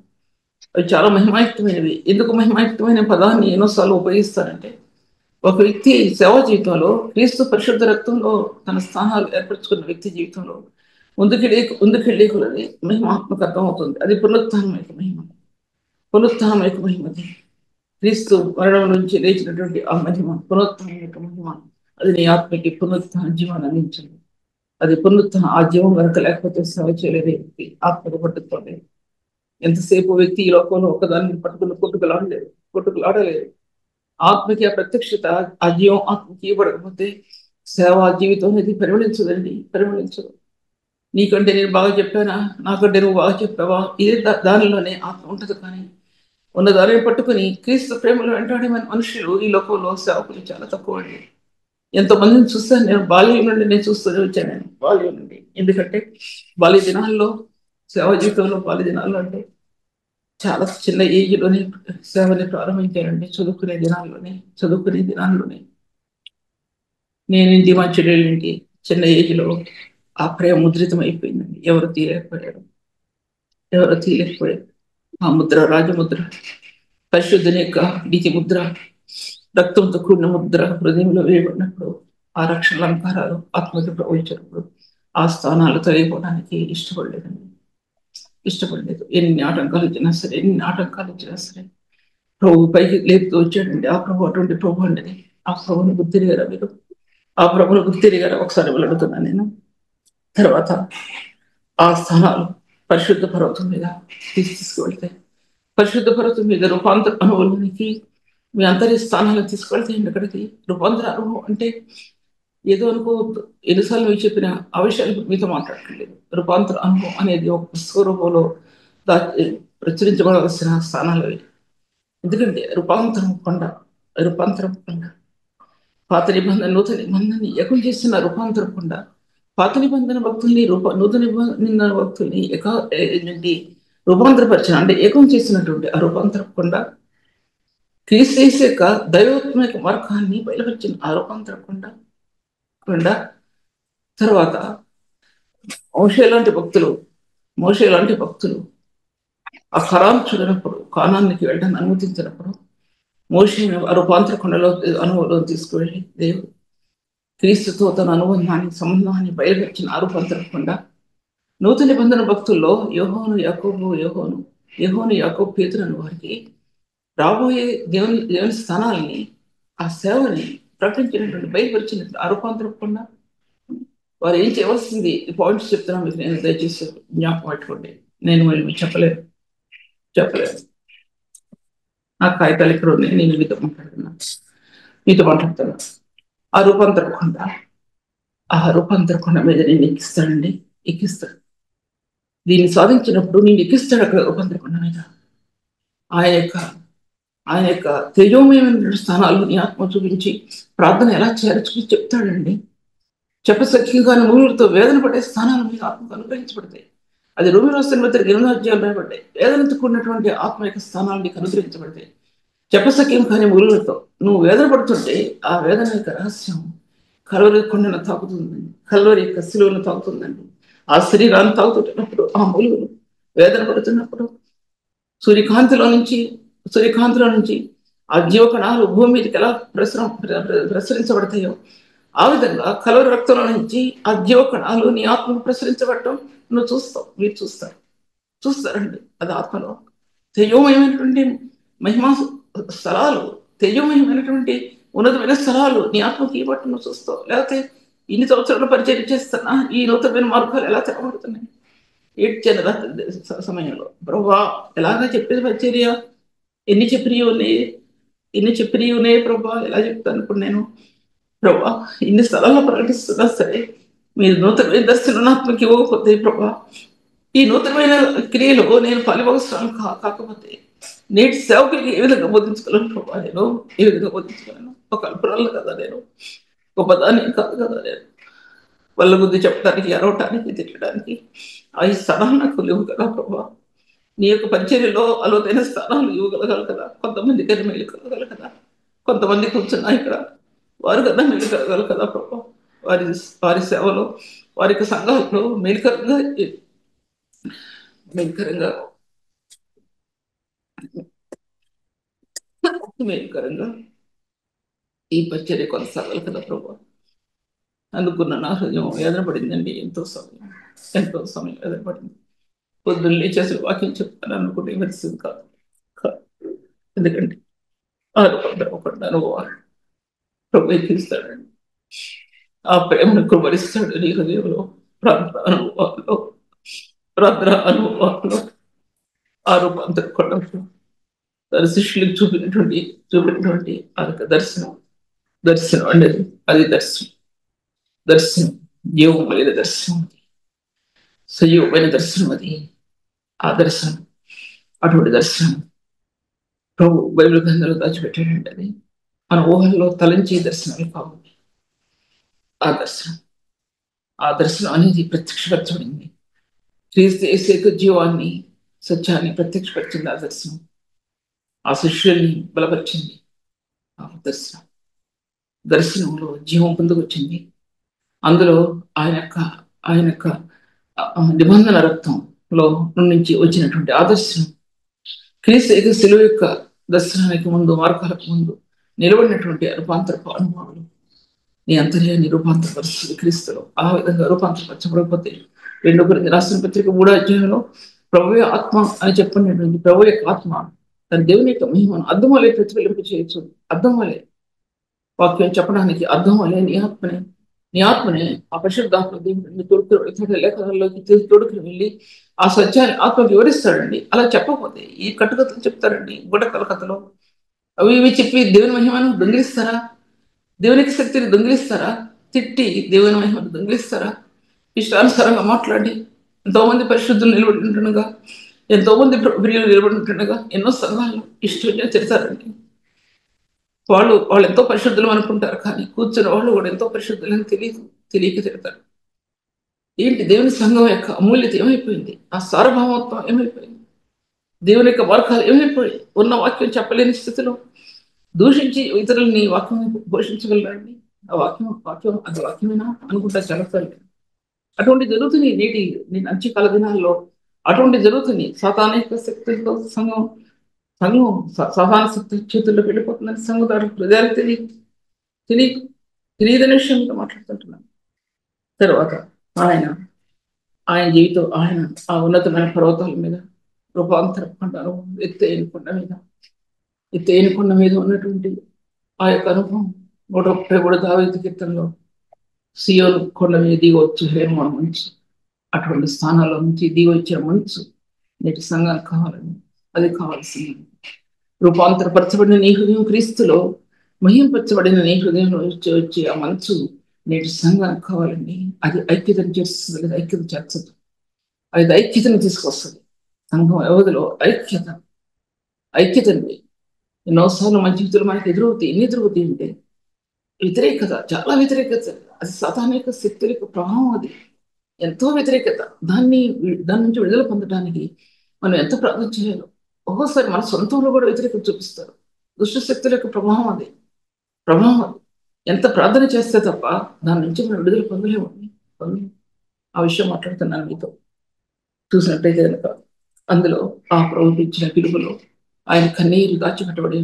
అవి చాలా మహిమాయుక్తమైనవి. ఎందుకు మహిమాయుక్తమైన పదాన్ని ఎన్నోసార్లు ఉపయోగిస్తారంటే, ఒక వ్యక్తి సేవా జీవితంలో క్రీస్తు పరిశుద్ధ రక్తంలో తన స్థానాలు ఏర్పరచుకున్న వ్యక్తి జీవితంలో ముందుకెళ్ళే కొలది మహిమాత్మక అర్థం అవుతుంది. అది పునరుత్థానం యొక్క మహిమది. క్రీస్తు మరణం నుంచి లేచినటువంటి ఆ మహిమ, పునరుత్థానం యొక్క మహిమ, అది నీ ఆత్మకి పునరుత్థాన జీవాన్ని అందించండి. అది పునరుత్థాన ఆ జీవం కనుక లేకపోతే సేవ చేయలేని వ్యక్తి ఆత్మకు పట్టుకోలేదు. ఎంతసేపు వ్యక్తి ఈ లోకంలో ఒకదాన్ని పట్టుకుని కొట్టుకులాడలేదు. ఆత్మకి ఆ ప్రత్యక్షత, ఆ జీవం ఆత్మకి ఇవ్వబడకపోతే సేవా జీవితం అనేది పరిమళించదు. నీకంటే నేను బాగా చెప్పానా, నాకంటే నువ్వు బాగా చెప్పావా, ఇదే దానిలోనే ఆత్మ ఉంటుంది. కానీ ఉన్న దానిని పట్టుకుని క్రీస్తు ప్రేమలో వెంటాడే మనుషులు ఈ లోకంలో సేవకులు చాలా తక్కువ అండి. ఎంతో మందిని చూస్తాను నేను. బాల్యం నుండి నేను చూస్తూనే వచ్చాను. నేను బాల్యం నుండి, ఎందుకంటే బాల్య దినాల్లో, సేవా జీవితంలో బాల్య దినాల్లో అంటే చాలా చిన్న ఏజ్లోనే సేవని ప్రారంభించానండి. చదువుకునే దినాల్లోనే నేనేంటి మా చెల్లెళ్ళేంటి చిన్న ఏజ్లో ఆ ప్రేమ ముద్రితం అయిపోయిందండి. ఎవరు తీయలేకపోయారు. ఆ ముద్ర, రాజముద్ర, పరిశుద్ధుని యొక్క నీతి ముద్ర, రక్తంతో కూడిన ముద్ర హృదయంలో వేయబడినప్పుడు, ఆ రక్షణ అలంకారాలు ఆత్మకి ప్రవహించినప్పుడు ఆ స్థానాలు తొలగిపోవడానికి ఇష్టపడలేదు. ఎన్ని ఆటంకాలు ఇచ్చినా సరే ప్రభు పైకి లేపుతూ వచ్చాడండి. ఆ ప్రభు అటువంటి ప్రభు అండి. ఆ ప్రభుని గుర్తిరిగారా మీరు? ఆ ప్రభుని గుర్తిరిగారా? ఒకసారి వెళ్ళడుతున్నాను నేను. తర్వాత ఆ స్థానాలు పరిశుద్ధ పర్వతం మీద తీసుకువెళ్తాయి. పరిశుద్ధ పర్వతం మీద రూపాంతర అనుభవానికి మీ అంతర్య స్థానాలను తీసుకెళ్తాయండి. అక్కడికి రూపాంతర అనుభవం అంటే ఏదో అనుకోవద్దు. ఎన్నిసార్లు మీరు చెప్పిన ఆ విషయాలు మీతో మాట్లాడట్లేదు. రూపాంతర అనుభవం అనేది ఒక పుస్తకరూపంలో ప్రచురించబడవలసిన స్థానాలు అవి. ఎందుకంటే రూపాంతరం కొండ పాత నిబంధన నూతన నిబంధనని ఏకం చేస్తున్న రూపాంతరం కొండ. పాత నిబంధన భక్తుల్ని నూతన నిబంధన భక్తుల్ని రూపాంతరపరిచిన అంటే ఏకం చేసినటువంటి ఆ రూపాంతరం కొండ, క్రీస్తు యొక్క దైవత్మిక మార్గాన్ని బయలుపరిచిన ఆ రూపాంతరం కొండ. తర్వాత మోషే లాంటి భక్తులు ఆ ఖరాను చూడనప్పుడు, కానానికి వెళ్ళడానికి అనుమతించినప్పుడు మోషేను ఆ రూపాంతర కొండలో అనుభవంలో తీసుకువెళ్ళి దేవుడు క్రీస్తుతో తన అనుబంధాన్ని సంబంధాన్ని బయలుపరిచిన ఆరుపంతరకుండా నూతన నిబంధన భక్తుల్లో యెహోను యాకోబు పేతురు అను వారికి రాబోయే దేవుని స్థానాల్ని ఆ సేవని ప్రకటించినటువంటి బయలుపరిచినటువంటి ఆరుపాంతరకుండా వారు ఏం చేయవలసింది పాయింట్స్ చెప్తున్నా మీకు. నేను దయచేసి జ్ఞాపకం పెట్టుకోండి. నేను మీరు చెప్పలేను. నా కాగితాలు ఇక్కడ ఉన్నాయి. నేను మీతో మాట్లాడుతున్నా. ఆ రూపాంతరకుండా మీద నేను ఎక్కిస్తాడు. దీన్ని సాధించినప్పుడు నేను ఎక్కిస్తాడు అక్కడ రూపాంతరకొండ మీద. ఆయన యొక్క తేజోమయమైన స్థానాలు నీ ఆత్మ చూపించి ప్రార్థన ఎలా చేయాలో చూపించి చెప్తాడండి. చెప్పసఖ్యంగా మూలులతో వేదన పడే స్థానాలు మీ ఆత్మకు అనుగ్రహించబడతాయి. అది రోమి రాసిన పత్రిక 8వ అధ్యాయం రాయబడ్డాయి. వేదనతో కూడినటువంటి ఆత్మ యొక్క స్థానాలు నీకు అనుగ్రహించబడతాయి. చెప్పసఖ్యం కాని మూలులతో నువ్వు వేదన పడుతుంటే ఆ వేదన యొక్క రహస్యం కల్వరి కొండను తాకుతుందండి. కల్వరి యొక్క శిలువను తాకుతుందండి. ఆ శరీరాన్ని తాకుతున్నప్పుడు ఆ మూలుగులు వేదన పడుతున్నప్పుడు సూర్యకాంతిలో నుంచి ఆ జీవకణాలు భూమి మీదకి ఎలా ప్రసరించబడతాయో ఆ విధంగా కలవరి రక్తంలో నుంచి ఆ జీవకణాలు నీ ఆత్మను ప్రసరించబడటం నువ్వు మీరు చూస్తారండి. అది ఆత్మలో తేజోమయమైనటువంటి మహిమా స్థలాలు, తేజోమయమైనటువంటి ఉన్నతమైన స్థలాలు నీ ఆత్మకి ఇవ్వటం నువ్వు చూస్తావు. లేకపోతే ఇన్ని సంవత్సరాలు పరిచయం చేస్తున్నా ఈ నూతనమైన మార్గాలు ఎలా తెరబడుతున్నాయి? ఏడ్చాను సమయంలో, ప్రభా ఎలాగా చెప్పేది పరిచర్య, ఎన్ని చెప్పినవి ఉన్నాయి ప్రభా, ఎలా చెప్తాను ఇప్పుడు నేను? ప్రభా ఇన్ని స్థలాల్లో ప్రకటిస్తున్నా సరే మీరు నూతనమైన దర్శనం ఆత్మకి ఇవ్వకపోతే ప్రభా, ఈ నూతనమైన క్రియలో నేను పాలిభాగస్వామి కాకపోతే నేటి సేవకులకి ఏ విధంగా బోధించగలను ప్రభా? నేను ఏ విధంగా బోధించగలను? ఒక అల్పురాలు కదా నేను, గొప్పదాన్ని కాదు కదా నేను. వాళ్ళ బుద్ధి చెప్పడానికి, అరవటానికి, తిట్టడానికి ఆ ఈ స్థానాలు నాకు ఇవ్వగల ప్రభా. నీ యొక్క పరిచర్యలో అలోతైన స్థానాలు ఇవ్వగలగాలి కదా. కొంతమంది కన్నా మేలు కలగాలి కదా. కొంతమంది కూర్చున్నా ఇక్కడ వారు కన్నా మేలు కలగాలి కదా ప్రభా. వారి సేవలో, వారి యొక్క సంఘాలలో మేలుకరంగా ఈ పరిచర్య కొనసాగాలి కదా ప్రభా. అందుకున్న నా హృదయం వేదన పడిందండి. ఎంతో సమయం వేదన పడింది. పొద్దున్న లేచేసి వాక్యం చెప్తాను అనుకుంటే పరిస్థితి కాదు. ఎందుకంటే అనుభవాలు ప్రభు ఎక్కిస్తాడండి. ఆ ప్రేమను కుమరిస్తాడు నీ హృదయంలో. ప్రార్థన అనుభవాల్లో ఆ రూపాంతరకొండ తన శిష్యులకు చూపినటువంటి ఆ యొక్క దర్శనం అనేది అది దర్శనం జీవమైన దర్శనం, సజీవమైన దర్శనం. అది ఆ దర్శనం, అటువంటి దర్శనం ప్రభు బైబిల్ గ్రంథంలో దాచిపెట్టాడండి. అది మన ఊహల్లో తలంచే దర్శనాలు కావు. ఆ దర్శనం అనేది ప్రత్యక్షపరచబడింది. క్రీస్తు యేసు యొక్క జీవాన్ని, సత్యాన్ని ప్రత్యక్షపరిచింది. ఆ ఆ శిష్యుల్ని బలపరిచింది. ఆ దర్శనంలో జీవం పొందుకొచ్చింది. అందులో ఆయన యొక్క నిబంధన రక్తంలో నుంచి వచ్చినటువంటి ఆదర్శం, క్రీస్తు యొక్క శిలువ యొక్క దర్శనానికి ముందు, మార్గాలకు ముందు నిలబడినటువంటి రూపాంతరపు అనుభవాలు నీ అంతర్యాన్ని రూపాంతరపరుస్తుంది క్రీస్తులో. ఆ విధంగా రూపాంతరపరచబడకపోతే 2 కొరింథీయులకు రాసిన పత్రిక 3వ అధ్యాయంలో ప్రభువే ఆత్మ అని చెప్పినటువంటి ప్రభు యొక్క ఆత్మ తన దేవుని యొక్క మహిమను అర్థం వలె ప్రతిఫలింప చేయొచ్చు. అర్థం వలె వాక్యం చెప్పడానికి అర్థం వలె నీ ఆత్మని ఆ పరిశుద్ధాత్మ దేవుడిని లేఖనాల్లోకి తోడుకుని వెళ్ళి ఆ సత్యాన్ని ఆత్మ వివరిస్తాడండి. అలా చెప్పకపోతే ఈ కట్టుకథలు చెప్తారండి, గుడ్డకల కథలో అవి ఇవి చెప్పి దేవుని మహిమను దొంగిలిస్తారా? దేవునికి శక్తిని దొంగిలిస్తారా? తిట్టి దేవుని మహిమను దొంగిలిస్తారా? ఇష్టానుసారంగా మాట్లాడి ఎంతోమంది పరిశుద్ధులు నిలబడి ఉంటుండగా, ఎంతోమంది ప్రియులు నిలబడి ఉంటుండగా ఎన్నో సంఘాలు ఇష్టంగా తిడతారండి. వాళ్ళు ఎంతో పరిశుద్ధులు అనుకుంటారు, కానీ కూర్చున్న వాళ్ళు కూడా ఎంతో పరిశుద్ధులని తెలియక తిడతారు. ఏంటి దేవుని సంఘం యొక్క అమూల్యత ఏమైపోయింది? ఆ సార్వభౌమత్వం ఏమైపోయింది? దేవుని యొక్క మార్గాలు ఏమైపోయింది? ఉన్న వాక్యం చెప్పలేని స్థితిలో దూషించి ఇతరులని వాక్యం పోషించగలరండి. ఆ వాక్యం అది వాక్యమేనా అనుకుంటా చాలాసార్లు. అటువంటి జరుగుతుంది నేటి అంత్యకాల దినాల్లో. అటువంటి జరుగుతుంది. సాతానిక శక్తులతో సంఘం సాధారణ శక్తి చేతుల్లో వెళ్ళిపోతుందని సంఘదారు హృదయాలు తెలియదు. తెలియదని విషయంలో మాట్లాడుతుంటున్నాను. తర్వాత ఆయన జీవితం, ఆయన ఆ ఉన్నతమైన పర్వతాల మీద, రూపాంతర కొండలు, ఎత్తైన కొండ మీద ఉన్నటువంటి ఆ యొక్క అనుభవం 133 దావీదు కీర్తనలో సియోను కొండ మీద దిగవచ్చు హేమ మంచు, అటువంటి స్థానాల్లో నుంచి దిగి వచ్చిన మంచు నేటి సంఘానికి కావాలని, అది కావాల్సింది. రూపాంతరపరచబడిన నీ హృదయం క్రీస్తులో, మహింపరచబడిన నీ హృదయంలో వచ్చి ఆ మంచు నేటి సంఘానికి కావాలండి. అది ఐక్యతను చేస్తుంది, లేదా ఐక్యత చేర్చదు. అది ఐక్యతను తీసుకొస్తుంది. సంఘం వ్యవధిలో ఐక్యత అండి. ఎన్నోసార్లు మన జీవితంలో మనకి ఎదురవుతాయి. ఎన్ని ఎదురవుతాయి అంటే వ్యతిరేకత, చాలా వ్యతిరేకత. అది సాతానిక శక్తుల యొక్క ప్రభావం. అది ఎంతో వ్యతిరేకత. దాని నుంచి విడుదల పొందడానికి మనం ఎంత ప్రార్థన చేయాలో. ఒక్కోసారి మన సొంతంలో కూడా వ్యతిరేకత చూపిస్తారు. దుష్ట శక్తుల యొక్క ప్రభావం అది. ఎంత ప్రార్థన చేస్తే తప్ప దాని నుంచి మనం విడుదల పొందలేమండి. ఆ విషయం మాట్లాడుతున్నాను మీతో. చూసినట్టయితే కనుక అందులో ఆ ప్రభుత్వం ఇచ్చిన పిలుపులో ఆయన కన్నీరు దాచిపెట్టబడి,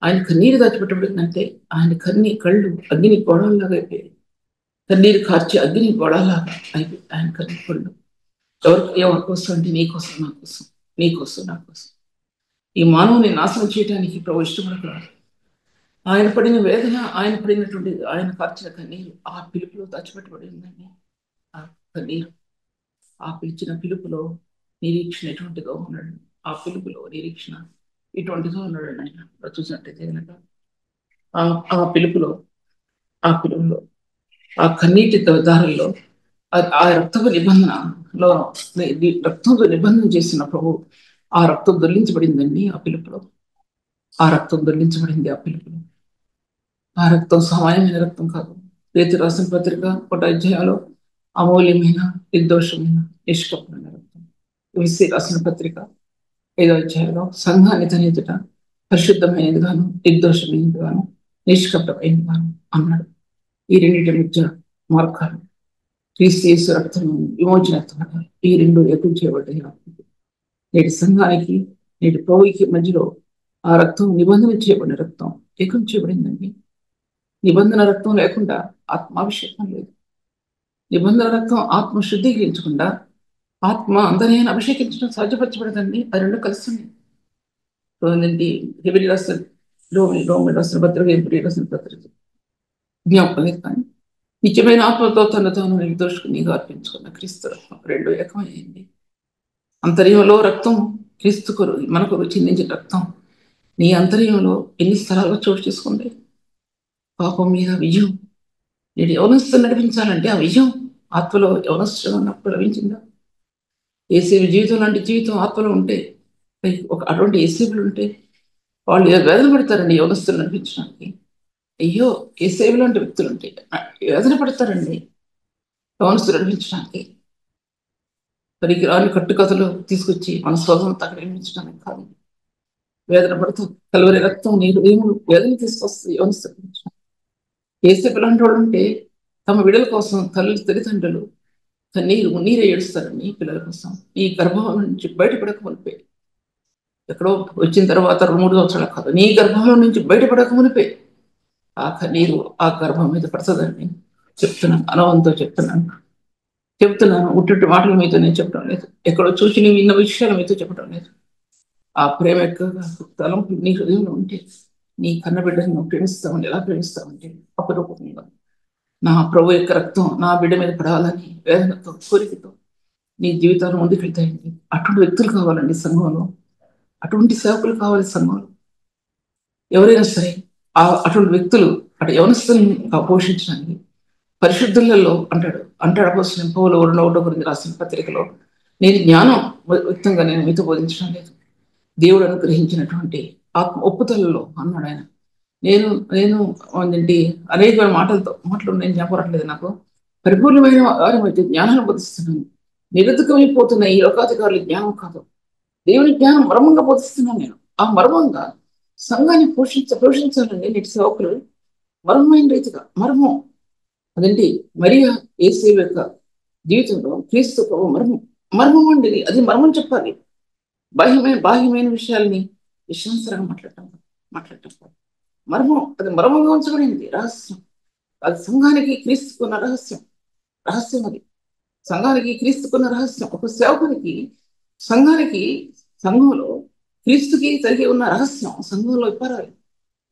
ఆయన కన్నీరు దాచిపెట్టబడిందంటే ఆయన కళ్ళు అగ్ని గోడల్లాగా అయిపోయాయి. కన్నీరు కార్చి అగ్ని గోడలాగా అయిపోయి ఆయన కళ్ళు. ఎవరి కోసం అంటే నీకోసం, నా కోసం, నీకోసం, నా కోసం. ఈ మానవుని నాశనం చేయడానికి ప్రభు ఇష్టపడతాడు. ఆయన పడిన వేదన, ఆయన పడినటువంటి, ఆయన కార్చిన కన్నీరు ఆ పిలుపులో దాచిపెట్టబడి ఉందండి. ఆ కన్నీరు, ఆ పిలిచిన పిలుపులో నిరీక్షణ ఎటువంటిదో ఉన్నాడు. ఆ పిలుపులో నిరీక్షణ ఇటువంటిదో ఉన్నాడు. ఆయన చూసినట్టయితే కనుక ఆ పిలుపులో ఆ కన్నీటి దారుల్లో ఆ రక్తపు నిబంధనలో, రక్తంతో నిబంధన చేసిన ప్రభు ఆ రక్తం దొల్లించబడిందండి. ఆ పిలుపులో ఆ రక్తం దొల్లించబడింది. ఆ పిలుపులో ఆ రక్తం సామాన్యమైన రక్తం కాదు. పేతురు రాసిన పత్రిక 1వ అధ్యాయంలో అమూల్యమైన, నిర్దోషమైన, నిష్కపమైన రక్తం. ఎఫెసీ రాసిన పత్రిక 5వ అధ్యాయంలో సంఘాన్ని తన ఎదుట పరిశుద్ధమైనది గాను, నిర్దోషమైనది గాను, నిష్కపటమైనది గాను అన్నాడు. ఈ రెండింటి మధ్య మార్గాలు క్రీస్తు యేసు రక్తం విమోచనత్వం, ఈ రెండు ఏకం చేయబడ్డాయి. నేటి సంఘానికి, నేటి ప్రభువుకి మధ్యలో ఆ రక్తం నిబంధన చేయబడిన రక్తం ఏకం చేయబడిందండి. నిబంధన రక్తం లేకుండా ఆత్మాభిషేకం లేదు. నిబంధన రక్తం ఆత్మ శుద్ధీకరించకుండా ఆత్మ అందరినీ అభిషేకించడం సాధ్యపరచబడదండి. ఆ రెండు కలుస్తుంది. హెబ్రీ రాసిన పత్రిక జ్ఞాపకం లేదు కానీ నిత్యమైన ఆత్మతో తాను నిర్దోషునిగా అర్పించుకున్న క్రీస్తు రక్తం రెండు ఏకమైంది. అంతర్యంలో రక్తం క్రీస్తు మనకు చిందించిన రక్తం నీ అంతర్యంలో ఎన్ని స్థలాల్లో చోటు చేసుకుంది. పాపం మీద విజయం. నేను యవనస్తులు నడిపించాలంటే ఆ విజయం ఆత్మలో యవనస్తులు ఉన్నప్పుడు లభించిందా? ఏసేవి జీవితం లాంటి జీవితం ఆత్మలో ఉంటే, అటువంటి ఏసేవులు ఉంటే వాళ్ళు వేదన పడతారండి యవనస్తులు నడిపించడానికి. అయ్యో, ఏసేవి లాంటి వ్యక్తులు ఉంటే వేదన పడతారండి యవనస్తులు నడిపించడానికి. పనికిరాని కట్టుకథలు తీసుకొచ్చి మన స్వతంత్రం అక్కడ నిర్మించడానికి కాదు. వేదన పడుతూ కలువరి రక్తం నీరు వేదన తీసుకొస్తుంది యవనస్తులు. ఏసేపు లాంటి వాళ్ళు ఉంటే తమ విడుదల కోసం తల్లిదండ్రులు నీరే ఏడుస్తారండి పిల్లల కోసం. ఈ గర్భం నుంచి బయటపడక మునిపే, ఎక్కడో వచ్చిన తర్వాత 3 సంవత్సరాలు కాదు, నీ గర్భంలో నుంచి బయటపడక మునిపే ఆ కన్నీరు ఆ గర్భం మీద పడుతుందండి. చెప్తున్నాను, అనుభవంతో చెప్తున్నాను. ఉట్టి మాటలు మీతో నేను చెప్పడం లేదు. ఎక్కడో చూసి నీ విన్న విషయాలు మీతో చెప్పడం లేదు. ఆ ప్రేమ ఎక్కువగా తలంపు నీ హృదయంలో ఉంటే నీ కన్నబిడ్డని నువ్వు ప్రేమిస్తామని ఎలా ప్రేమిస్తామంటే అపరూపంగా నా ప్రభు యొక్క రక్తం నా బిడ్డ మీద పడాలని వేదనతో, కోరికతో నీ జీవితాలు ముందుకెళ్తాయండి. అటువంటి వ్యక్తులు కావాలండి సంఘంలో. అటువంటి సేవకులు కావాలి సంఘంలో. ఎవరైనా సరే అటువంటి వ్యక్తులు అటు యవనస్తుల్ని పోషించడానికి పరిశుద్ధులలో అంటాడు అపోస్తలుడైన పౌలు 2వ కొరింథీ రాసిన పత్రికలో, నేను జ్ఞానం వ్యక్తంగా నేను మీతో బోధించడం లేదు, దేవుడు అనుగ్రహించినటువంటి ఆత్మ ఒప్పుదలలో అన్నాడు ఆయన. నేను అనేక మాటలు నేను జ్ఞాపకట్లేదు నాకు. పరిపూర్ణమైన వారి మధ్య జ్ఞానాన్ని బోధిస్తున్నాను. నిరర్ధకమైపోతున్న ఈ లోకాధికారుల జ్ఞానం కాదు, దేవుని జ్ఞానం మర్మంగా బోధిస్తున్నాను నేను. ఆ మర్మంగా సంఘాన్ని పోషించాలండి నేటి సేవకులు. మర్మమైన రీతిగా అదండి మరియా యేసేపు యొక్క జీవితంలో క్రీస్తు మర్మం అండి. అది మర్మం చెప్పాలి. బాహ్యమైన విషయాల్ని ఇష్టానుసారంగా మాట్లాడటం. మర్మం, అది మర్మంగా ఉంచబడింది, రహస్యం. అది సంఘానికి క్రీస్తుకున్న రహస్యం. రహస్యం అది సంఘానికి క్రీస్తుకున్న రహస్యం. ఒక సేవకునికి సంఘానికి, సంఘంలో క్రీస్తుకి కలిగి ఉన్న రహస్యం సంఘంలో ఇప్పారాలి.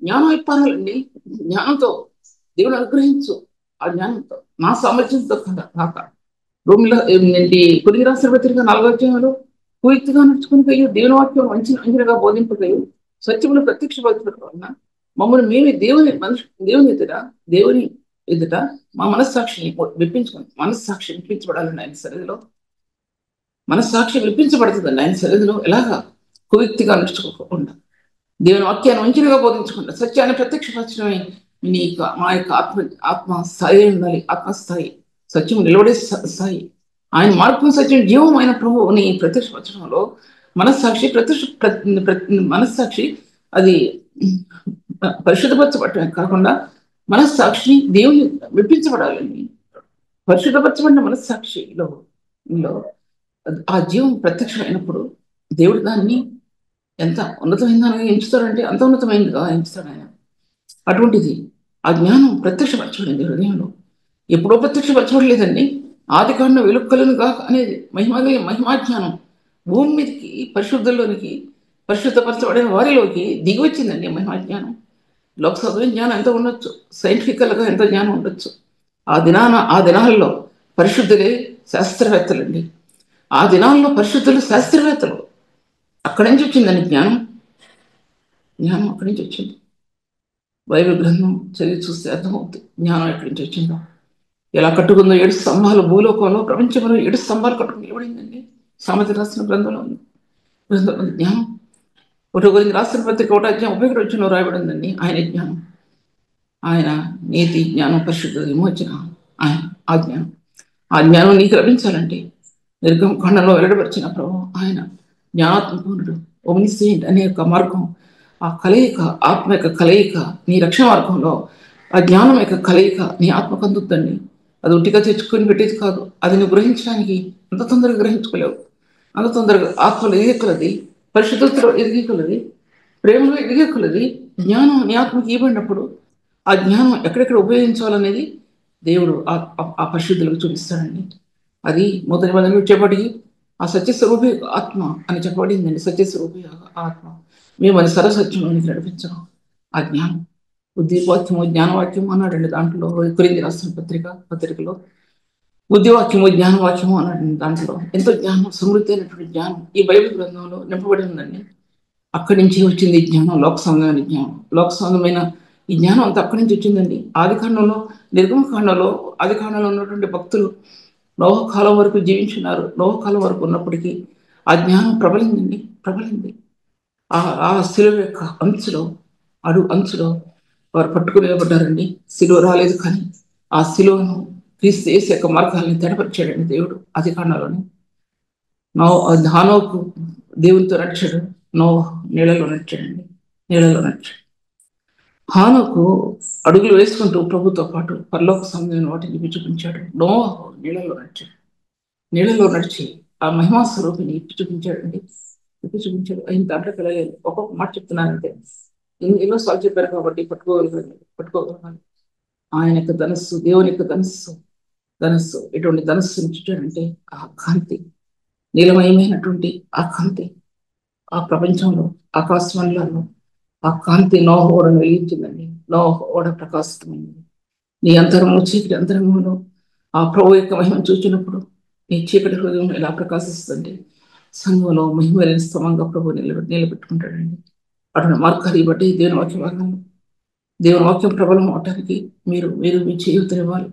జ్ఞానం ఇప్పారాలండి. జ్ఞానంతో దేవుడు అనుగ్రహించు. ఆ జ్ఞానంతో నా సామర్థ్యంతో కాక రూమ్లో ఏంటి కొద్ది రాష్ట్ర పత్రిక 4వ అధ్యాయంలో పూర్తిగా నడుచుకుని దేవుని వాక్యం మంచి అంజనగా బోధింపగలవు సత్యములు ప్రత్యక్షపరచడం వలన మమ్మల్ని మేమే దేవుని ఎదుట దేవుని ఎదుట మా మనస్సాక్షిని విప్పించుకుని మనస్సాక్షి విప్పించబడాలని ఆయన సరిధిలో మనస్సాక్షి విప్పించబడుతుందండి ఆయన సరిధిలో. ఎలాగా కుయుక్తిగా నడుచుకోకుండా దేవుని వాక్యాన్ని మంచిగా బోధించకుండా సత్యాన్ని ప్రత్యక్షపరచడమే మా యొక్క ఆత్మ స్థాయి ఉండాలి. ఆత్మస్థాయి, సత్యం నిలబడే స్థాయి. ఆయన మార్గం సత్యం జీవం అయిన ప్రభువుని ప్రత్యక్షపరచడంలో మనస్సాక్షి మనస్సాక్షి అది పరిశుద్ధపరచబడటమే కాకుండా మనస్సాక్షిని దేవుని మెప్పించబడాలని. పరిశుద్ధపరచబడిన మనస్సాక్షిలో ఆ జీవం ప్రత్యక్షమైనప్పుడు దేవుడు దాన్ని ఎంత ఉన్నతమైందని ఎంచుతాడంటే అంత ఉన్నతమైనదిగా ఎంచుతాడు ఆయన. అటువంటిది ఆ జ్ఞానం ప్రత్యక్షపరచబడింది హృదయంలో. ఎప్పుడో ప్రత్యక్షపరచబడలేదండి. ఆది కాండం వెలుక్కలుగా అనేది మహిమాజ్ఞానం భూమి మీదకి పరిశుద్ధంలోనికి పరిశుద్ధపరచబడిన వారిలోకి దిగి వచ్చిందండి మహిమాజ్ఞానం. లోకసభ జ్ఞానం ఎంత ఉండొచ్చు, సైంటిఫికల్గా ఎంత జ్ఞానం ఉండొచ్చు. ఆ దినాల్లో పరిశుద్ధులే శాస్త్రవేత్తలండి. ఆ దినాల్లో పరిశుద్ధులు శాస్త్రవేత్తలు. అక్కడి నుంచి వచ్చిందండి జ్ఞానం. జ్ఞానం అక్కడి నుంచి వచ్చింది. బైబిల్ గ్రంథం చదివి చూస్తే అర్థమవుతుంది జ్ఞానం ఎక్కడి నుంచి వచ్చిందో. ఎలా కట్టుకుందో 7 స్తంభాలు భూలోకంలో ప్రపంచంలో 7 స్తంభాలు కట్టుకుని నిలబడిందండి. సామెత రాసిన గ్రంథంలో ఉంది. జ్ఞానం 1 కొరింథీ రాసిన పత్రిక 1 అధ్యాయం 31 వచనంలో రాయబడి ఉందండి. ఆయన జ్ఞానం, ఆయన నీతి, జ్ఞానం, పరిశుద్ధ విమోచన, ఆయన ఆ జ్ఞానం నీకు లభించాలంటే నిర్గమకాండంలో వెల్లడపరిచిన ప్రభు ఆయన జ్ఞానాత్మకుడు ఒమ్నిసెంట్ అనే యొక్క మార్గం, ఆ కలయిక, ఆత్మ యొక్క కలయిక నీ రక్షణ మార్గంలో ఆ జ్ఞానం యొక్క కలయిక నీ ఆత్మకు అందుద్దండి. అది ఉట్టిగా తెచ్చుకొని పెట్టేది కాదు. అది నువ్వు గ్రహించడానికి అంత తొందరగా గ్రహించుకోలేవు. అంత తొందరగా ఆత్మలో ఎదిగేకులది, పరిశుద్ధతలో ఎదిగేకులది, ప్రేమలో ఎదిగేకులది. జ్ఞానం నీ ఆత్మకి ఇవ్వబడినప్పుడు ఆ జ్ఞానం ఎక్కడెక్కడ ఉపయోగించాలనేది దేవుడు ఆ పరిశుద్ధులకు చూపిస్తాడండి. అది మొదటి నిబంధనలో చెప్పబడి ఆ సత్యస్వరూపి ఆత్మ అని చెప్పబడిందండి. సత్యస్వరూపి ఆత్మ మేము అది సరసత్యంలోనికి నడిపించాం. ఆ జ్ఞానం బుద్ధివాక్యము జ్ఞానవాక్యము అన్నాడండి. దాంట్లో కొరింథీ రాసిన పత్రికలో బుద్ధివాక్యము జ్ఞానవాక్యము అన్నాడండి. దాంట్లో ఎంతో జ్ఞానం, సమృద్ధి అయినటువంటి జ్ఞానం ఈ బైబిల్ గ్రంథంలో నింపబడి ఉందండి. అక్కడి నుంచి వచ్చింది ఈ జ్ఞానం, లోకసంగమైన జ్ఞానం. లోకసంగమైన ఈ జ్ఞానం అంతా అక్కడి నుంచి వచ్చిందండి. ఆదికాండంలో, నిర్గమకాండంలో, ఆదికాండంలో ఉన్నటువంటి భక్తులు నోహకాలం వరకు జీవించున్నారు. నోహకాలం వరకు ఉన్నప్పటికీ ఆ జ్ఞానం ప్రబలింది. ఆ శిలువ యొక్క అంచులో వారు పట్టుకుని నిలబడ్డారండి. శిలువ రాలేదు, కానీ ఆ శిలువను క్రీస్తు యేసు యొక్క మార్గాన్ని తెడపరిచాడండి దేవుడు. ఆదికాండంలోని హానోకు దేవునితో నడిచాడు, నీళ్ళలో నడిచాడు. హానోకు అడుగులు వేసుకుంటూ ప్రభుతో పాటు పరలోక సంబంధమైన వాటిని చూపించాడు. నీళ్ళలో నడిచి ఆ మహిమా స్వరూపిని చూపించాడు. ఆయన దాంట్లోకి వెళ్ళలేదు. ఒక్కొక్క మాట చెప్తున్నానంటే ఎన్నోసార్లు చెప్పారు కాబట్టి పట్టుకోగలగాలి. ఆయన యొక్క ధనస్సు, దేవుని యొక్క ధనస్సు ఎటువంటి ధనస్సు చూచాడంటే ఆ కాంతి, నీలమయమైనటువంటి ఆ కాంతి, ఆ ప్రపంచంలో ఆకాశమండలంలో ఆ కాంతి నోహ ఓడను వెలిగించిందండి. నోహ ఓడ ప్రకాశితమైంది. నీ అంతరము చీకటి అంతరంగంలో ఆ ప్రభు యొక్క మహిమను చూచినప్పుడు నీ చీకటి హృదయం ఎలా ప్రకాశిస్తుంది? సంఘంలో మహిమలైన స్తమంగా ప్రభు నిలబెట్టుకుంటాడండి. అటువంటి మార్గాన్ని బట్టి దేవుని వాక్యం ప్రబలం అవటానికి మీరు మీ చేయూతనివ్వాలి.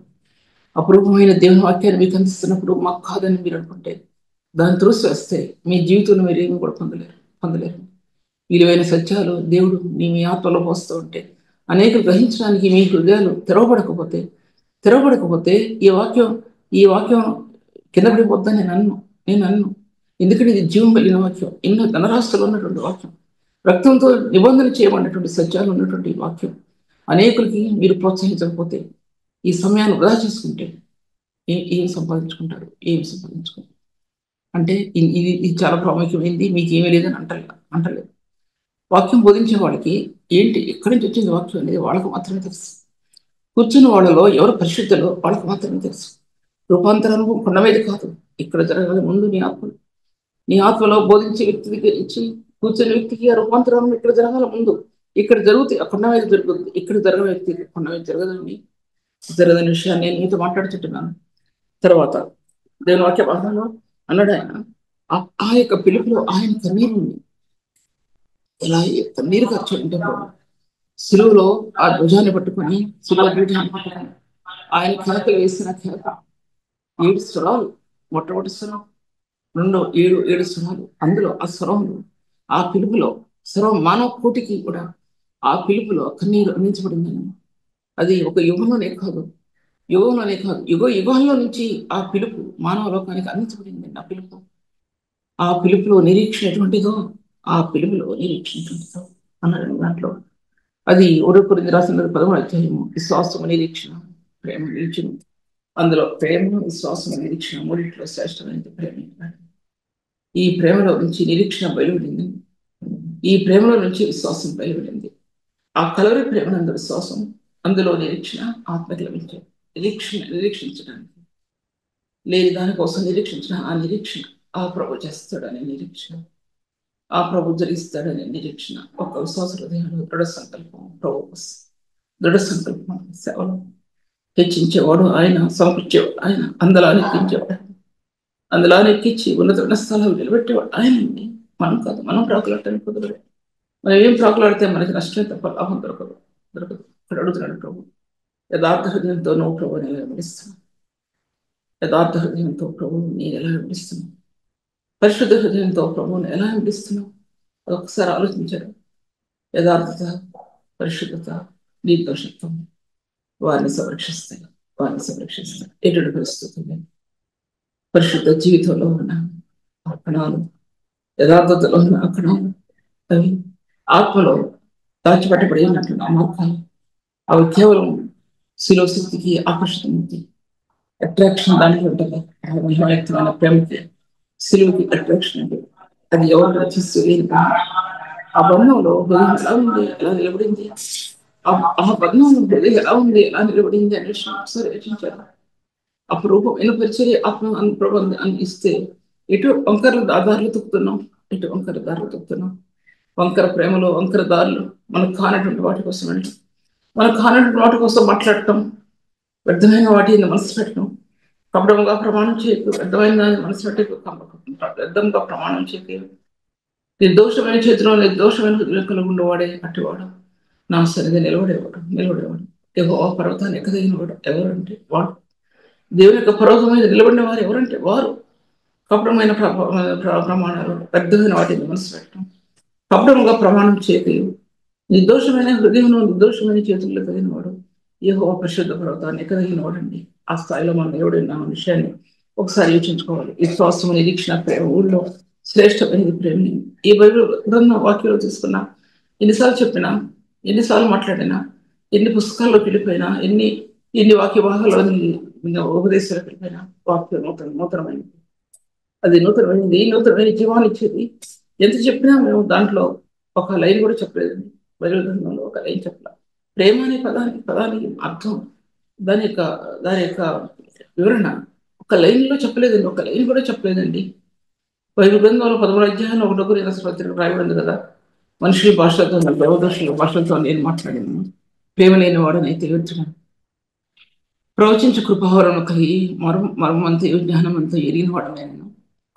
అపూర్వమైన దేవుని వాక్యాన్ని మీకు అందిస్తున్నప్పుడు మాకు కాదని మీరు అనుకుంటే దాన్ని త్రోసివేస్తే మీ జీవితంలో మీరు ఏమి కూడా పొందలేరు. విలువైన సత్యాలు దేవుడు మీ ఆత్మలో పోస్తూ ఉంటే అనేక గ్రహించడానికి మీ హృదయాలు తెరవబడకపోతే ఈ వాక్యం కింద పడిపోద్దని నేను అన్ను. ఎందుకంటే ఇది జీవం కలిగిన వాక్యం, ఎన్నో ధనరాస్తులు ఉన్నటువంటి వాక్యం, రక్తంతో నిబంధన చేయబడినటువంటి సత్యాలు ఉన్నటువంటి వాక్యం. అనేకులకి మీరు ప్రోత్సహించకపోతే, ఈ సమయాన్ని వృధా చేసుకుంటే ఏం సంపాదించుకుంటారు? అంటే ఇది చాలా ప్రాముఖ్యమైంది, మీకు ఏమీ లేదని అంటలేదు. వాక్యం బోధించే వాళ్ళకి ఏంటి ఎక్కడి నుంచి వచ్చింది వాక్యం అనేది వాళ్ళకు మాత్రమే తెలుసు. కూర్చున్న వాళ్ళలో ఎవరు పరిశుద్ధులో వాళ్ళకు మాత్రమే తెలుసు. రూపాంతరం కొండ మీద కాదు, ఇక్కడ జరగాలి ముందు నీ ఆత్మలో బోధించే వ్యక్తికి ఇచ్చి కూర్చున్న వ్యక్తికి ఆ రూపాంతరం ఇక్కడ జరగాల ముందు. ఇక్కడ జరుగుతుంది ఆ కొండ మీద జరుగుతుంది, ఇక్కడ జరగని వ్యక్తికి కొండ మీద జరగదని విషయాన్ని నేను మీతో మాట్లాడుతుంటున్నాను. తర్వాత దేవుని వాక్య భాగంలో అన్నాడు ఆయన, ఆ యొక్క పిలుపులో ఆయన కన్నీరు ఎలా కన్నీరు ఖర్చు అంటే సిలువలో ఆ భుజాన్ని పట్టుకొని సిలువ భుజాన్ని పట్టుకొని ఆయన కేకలు వేసిన కేక 7 స్వరాలు. మొట్టమొదటి స్వరం, రెండో 7 స్వరాలు. అందులో ఆ స్వరంలో ఆ పిలుపులో స్వరం మానవ కోటికి కూడా ఆ పిలుపులో కన్నీరు అందించబడిందని. అది ఒక యుగంలోనే కాదు యుగ యుగాల్లో నుంచి ఆ పిలుపు మానవ లోకానికి అందించబడింది. ఆ పిలుపులో నిరీక్షణ ఎటువంటిదో అన్నాడు దాంట్లో. అది 1 కొరింథీ రాసిన 13వ అధ్యాయము. విశ్వాసము, నిరీక్షణ, ప్రేమ నిలిచిన. అందులో ప్రేమ, విశ్వాసము, నిరీక్షణ మూడింటిలో శ్రేష్టమైనది ప్రేమ. ఈ ప్రేమలో నుంచి నిరీక్షణ బయలుపడింది, ఈ ప్రేమలో నుంచి విశ్వాసం బయలుపడింది. ఆ కలవరి ప్రేమనందు విశ్వాసం, అందులో నిరీక్షణ, ఆత్మకి లభించే నిరీక్షించడానికి లేని దానికోసం నిరీక్షించిన ఆ నిరీక్షణ, ఆ ప్రభు చేస్తాడనే నిరీక్షణ, ఆ ప్రభు జరిగిస్తాడనే నిరీక్షణ, ఒక విశ్వాస హృదయంలో దృఢ సంకల్పం సేవలు హెచ్చించేవాడు ఆయన, సమకూర్చేవాడు ఆయన, అందలా ఎక్కించి ఉన్నత స్థలాలు నిలబెట్టేవాడు ఆయనండి. మనం కాదు, మనం ప్రాకులాడటానికి కుదరదు. మనం ఏం ప్రాకులాడితే మనకి నష్టమే తప్ప లాభం దొరకదు. ఇక్కడ అడుగుతున్నాడు ప్రభు, యథార్థ హృదయంతో నువ్వు ప్రభు నేను వెంబడిస్తున్నావు. యథార్థ హృదయంతో ప్రభువుని నేను ఎలా వెంబడిస్తున్నావు? పరిశుద్ధ హృదయంతో ప్రభువుని ఎలా వెంబడిస్తున్నావు? ఒకసారి ఆలోచించాడు. యథార్థత, పరిశుద్ధత, నిర్దోషత్వం వారిని సంరక్షిస్తాయి. ఎటువంటి పరిస్థితుల్లో పరిశుద్ధ జీవితంలో ఉన్న ఆ కణాలు, యథార్థతలో ఉన్న ఆ కణాలు, అవి ఆత్మలో దాచిపెట్టబడి ఉన్నట్లు మార్గాలు, అవి కేవలం శిలో శక్తికి ఆకర్షితమవుతాయి. అట్రాక్షన్ దాంట్లో ఉంటుంది. మహిమయుక్తమైన ప్రేమకి, సిలువకి అట్రాక్షన్ అంటే అది ఎవరు తీసుకులేని ఆ బంధంలో హృదయం ఎలా ఉంది, ఎలా నిలబడింది, ఆ బంధంలో హృదయం ఎలా ఉంది, ఎలా నిలబడింది అనే విషయం ఒకసారి రచించారు. అపురూపమైన పరిచర్య ఆత్మ ప్రబంధం ఇస్తే ఎటు వంకర దారులు తొక్కుతున్నాం, వంకర ప్రేమలో వంకర దారులు, మనకు కానటువంటి వాటి కోసం వెళ్ళటం, మనకు కానటువంటి వాటి కోసం మాట్లాడటం, వ్యర్థమైన వాటిని మనసు పెట్టడం, కపటంగా ప్రమాణం చేయకు, వ్యర్థమైన దాన్ని మనసు పెట్టకు, వ్యర్థంగా ప్రమాణం చేయకు, నిర్దోషమైన చేతిలో నిర్దోషమైన కలిగి ఉండేవాడే అట్టివాడు నా సరిగా నిలబడేవాడు. యెహోవా పర్వతాన్ని ఎక్కదగినవాడు ఎవరంటే వాడు. దేవుని యొక్క పర్వతం మీద నిలబడిన వారు ఎవరంటే వారు. కపటమైన ప్రమాణాలు, వ్యర్థమైన వాటిని మనసు పెట్టడం, కపటంగా ప్రమాణం చేయలేవు, నిర్దోషమైన హృదయం, నిర్దోషమైన చేతుల్లో కలిగిన వాడు యెహోవా పరిశుద్ధ పర్వతాన్ని ఎక్కదగిన వాడండి. ఆ స్థాయిలో మనం నిలబడిన విషయాన్ని ఒకసారి యోచించుకోవాలి. విశ్వాసం, నిరీక్షణ, ప్రేమ ఊళ్ళో శ్రేష్టమైనది ప్రేమ. ఈ బైబిల్ గ్రంథం వాక్యంలో తీసుకున్నా, ఎన్నిసార్లు చెప్పినా, ఎన్నిసార్లు మాట్లాడినా, ఎన్ని పుస్తకాల్లోకి వెళ్ళిపోయినా, ఎన్ని వాక్య భాగాల్లోని ఉపదేశాలకు వెళ్ళిపోయినా వాక్యం నూతనమైనది. అది నూతనమైన జీవాన్ని ఇచ్చేది. ఎంత చెప్పినా మేము దాంట్లో ఒక లైన్ కూడా చెప్పలేదండి. బైబిల్ గ్రంథంలో ఒక లైన్ చెప్పలేదు. ప్రేమ అనే పదానికి అర్థం, దాని యొక్క వివరణ ఒక లైన్లో చెప్పలేదండి. ఒక లైన్ కూడా చెప్పలేదండి. బైబిల్ గ్రంథంలో 13 అధ్యాయంలో 1 కొరింథీ పత్రిక రాయబడింది కదా, మనుషుల భాషలతో, దేవదర్శుల భాషలతో నేను మాట్లాడాను, ప్రేమ లేని వాడనైతే ఏడ్చున్నాను. ప్రవచించు కృపావరణ కలిగి మర్మంతయు జ్ఞానమంతా ఎరిగిన వాడనైనా,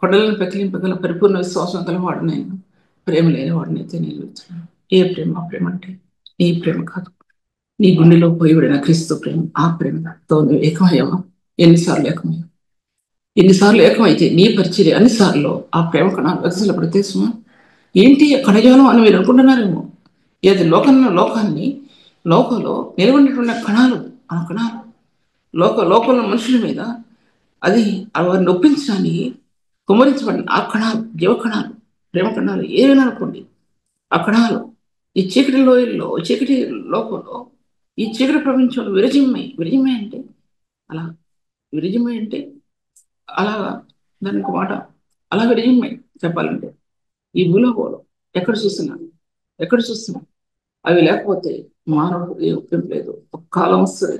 కొండలను పెకిలింపగల పరిపూర్ణ విశ్వాసం గల వాడనైనా, ప్రేమ లేని వాడినైతే నేను ఏడ్చున్నాను. ఏ ప్రేమ అంటే నీ ప్రేమ కాదు, నీ గుండెలో పోయిబడిన క్రీస్తు ప్రేమ. ఆ ప్రేమతో నువ్వు ఏకమయ్యావా? ఎన్నిసార్లు ఏకమైతే నీ పరిచర్య అన్నిసార్లు ఆ ప్రేమ కణాలు వెదజల్లబడితే సుమా ఏంటి కణజాలం అని మీరు అనుకుంటున్నారేమో. ఏది లోకంలో నిలబడినటువంటి కణాలు, ఆ కణాలు లోకంలో మనుషుల మీద అది వారిని ఒప్పించడానికి కుమరించబడిన ఆ కణాలు, జీవ కణాలు, ప్రేమ కణాలు ఏమైనా అనుకోండి. ఆ కణాలు ఈ చీకటి లోయల్లో, చీకటి లోకంలో, ఈ చీకటి ప్రపంచంలో విరజిమ్మై అంటే అలా విరజిమ్మై అంటే అలాగా, దానికి మాట అలా విరజిమ్మై చెప్పాలంటే ఈ భూలోకంలో ఎక్కడ చూసినా ఎక్కడ చూస్తున్నాం? అవి లేకపోతే మానవుడు ఏ ఉపయోగం లేదు. ఒక కాలం వస్తుంది,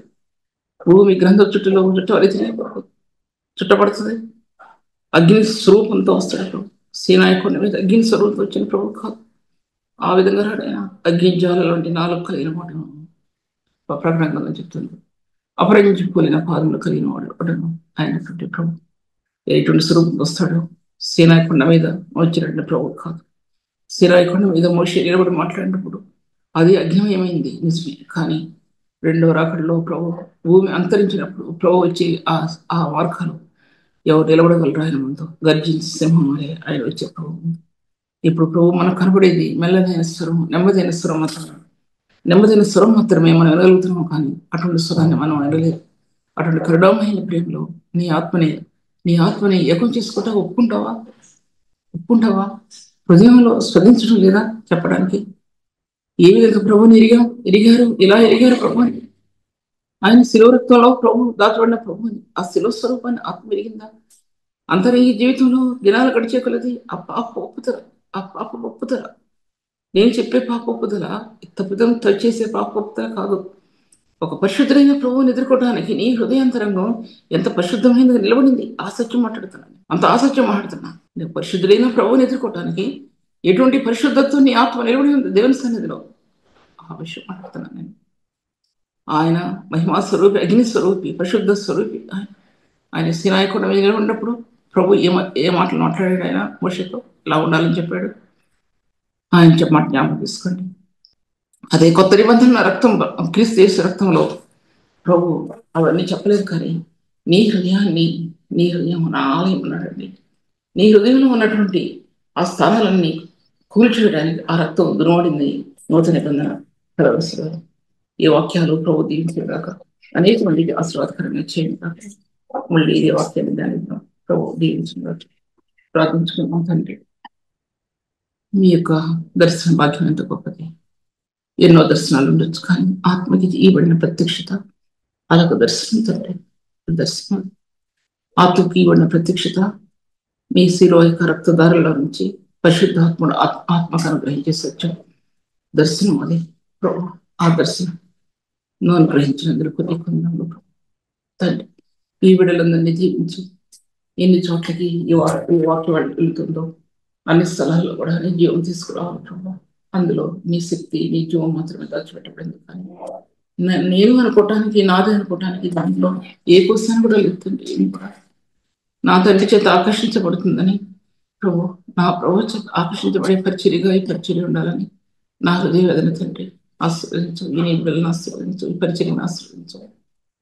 భూమి గ్రంథం చుట్టూలో చుట్టపడుతుంది. అగ్ని స్వరూపంతో వస్తాడు ప్రభు. సీనాయి కొండ మీద అగ్ని స్వరూపంతో వచ్చిన ప్రభు కాదు. ఆ విధంగా రాడైనా అగ్ని జ్వాలల వంటి నాలుగు కలిగిన వాడు ప్రకటనలో చెప్తుంది. అపరంజిపోలిన పాదములు కలిగిన వాడు ఒకటను అయినటువంటి ప్రభు. ఎటువంటి స్వరూపంతో వస్తాడు? సీనాయి కొండ మీద వచ్చినటువంటి ప్రభు కాదు. సీనాయి కొండ మీద మోషే నిలబడి మాట్లాడినప్పుడు అది అగ్నిమయమైంది నిజమే. కానీ రెండవ రాకడలో ప్రభు భూమి అంతరించినప్పుడు ప్రభు వచ్చి ఆ మార్గాలు ఎవరు నిలబడగలరు? ఆయన ముందు గర్జించి సింహం అనే ఆయన వచ్చే ప్రభు. ఇప్పుడు ప్రభు మనకు కనబడేది మెల్లదైన స్వరం, నెమ్మదైన స్వరం మాత్రమే. నెమ్మదైన స్వరం మాత్రమే మనం వినగలుగుతున్నాం. కానీ అటువంటి స్వరాన్ని మనం వినలేదు. అటువంటి కరుణమైన ప్రేమలో నీ ఆత్మని ఏకం చేసుకుంటా ఒప్పుకుంటావా? హృదయంలో స్పందించడం లేదా చెప్పడానికి? ఏ విధంగా ప్రభుని ఇలా ఎరిగారు ప్రభు అని. ఆయన శిలువ రక్తంలో ప్రభు దాచబడిన ప్రభు అని, ఆ శిలువ స్వరూపాన్ని ఆత్మ ఎరిగిందా? ఈ జీవితంలో దినాలు గడిచే కొలది ఆ పాప ఒప్పుదల, నేను చెప్పే పాప ఒప్పుదల తప్పిదం చేసే పాప ఒప్పుదల కాదు. ఒక పరిశుద్ధమైన ప్రభువుని ఎదుర్కోవడానికి నీ హృదయాంతరంగం ఎంత పరిశుద్ధమైనది నిలబడింది. ఆసత్యం మాట్లాడుతున్నాను, అంత ఆసత్యం మాట్లాడుతున్నాను. నేను పరిశుద్ధులైన ప్రభువుని ఎదుర్కోవడానికి ఎటువంటి పరిశుద్ధత్వం నీ ఆత్మ నిలబడి ఉంది దేవుని సన్నిధిలో. ఆ విషయం మాట్లాడుతున్నాను నేను. ఆయన మహిమా స్వరూపి, అగ్ని స్వరూపి, పరిశుద్ధ స్వరూపి. ఆయన సీనాయి కొండ మీద ఉన్నప్పుడు ప్రభు ఏ మాటలు మాట్లాడాడు? ఆయన మోషేతో ఇలా ఉండాలని చెప్పాడు. ఆయన మాట జ్ఞాపకం తీసుకోండి. అదే కొత్త నిబంధన రక్తం, క్రీస్తు యేసు రక్తంలో ప్రభు అవన్నీ చెప్పలేదు. కానీ నీ హృదయం నా ఆలయం ఉన్నాడండి. నీ హృదయంలో ఉన్నటువంటి ఆ స్థానాలన్నీ కూల్చివేయడానికి ఆ రక్తం దుర్వాడింది. నూతన నిబంధన ప్రవేశిస్తారు. ఈ వాక్యాలు ప్రభు దీవించేదాకా అనేక మందికి ఆశీర్వాదకరంగా చేయండి. మళ్ళీ ఇదే వాక్యాన్ని ధ్యానిద్దాం. ప్రభు దీవించగా ప్రార్థించుకున్నాం. తండ్రి, మీ యొక్క దర్శన భాగ్యం ఎంత గొప్పది. ఎన్నో దర్శనాలు ఉండొచ్చు, కానీ ఆత్మకి ఇవ్వబడిన ప్రత్యక్షత అలాగ దర్శనం. తండ్రి, దర్శనం ఆత్మకి ఇవ్వబడిన ప్రత్యక్షత మీ శిలో యొక్క రక్తదారుల నుంచి పరిశుద్ధాత్ముడు ఆత్మకు అనుగ్రహించే సత్యం దర్శనం. అది ప్రభు, ఆ దర్శనం నువ్వు అనుగ్రహించినందుకు కొందాము తండ్రి. ఈ విడలందరినీ జీవించి ఎన్ని చోట్లకి ఈ వాక్యం వెళ్తుందో అన్ని స్థలాల్లో కూడా నీ జీవం తీసుకురావాలి ప్రభు. అందులో నీ శక్తి, నీ జీవం మాత్రమే దాచిపెట్టబడింది. కానీ నేను అనుకోవటానికి, నాదే అనుకోవటానికి దాంట్లో ఏ క్వశ్చన్ కూడా లేదండి. నా తండ్రి చేత ఆకర్షించబడుతుందని ప్రభు, నా ప్రభు చేత ఆకర్షించబడే పరిచర్యగా ఈ పరిచర్య ఉండాలని నా హృదయ వేదన తండ్రి. ఆశీర్వదించు, ఈ నీ బిడ్డలను ఆశీర్వదించు, ఈ పరిచర్యను ఆశీర్వదించు.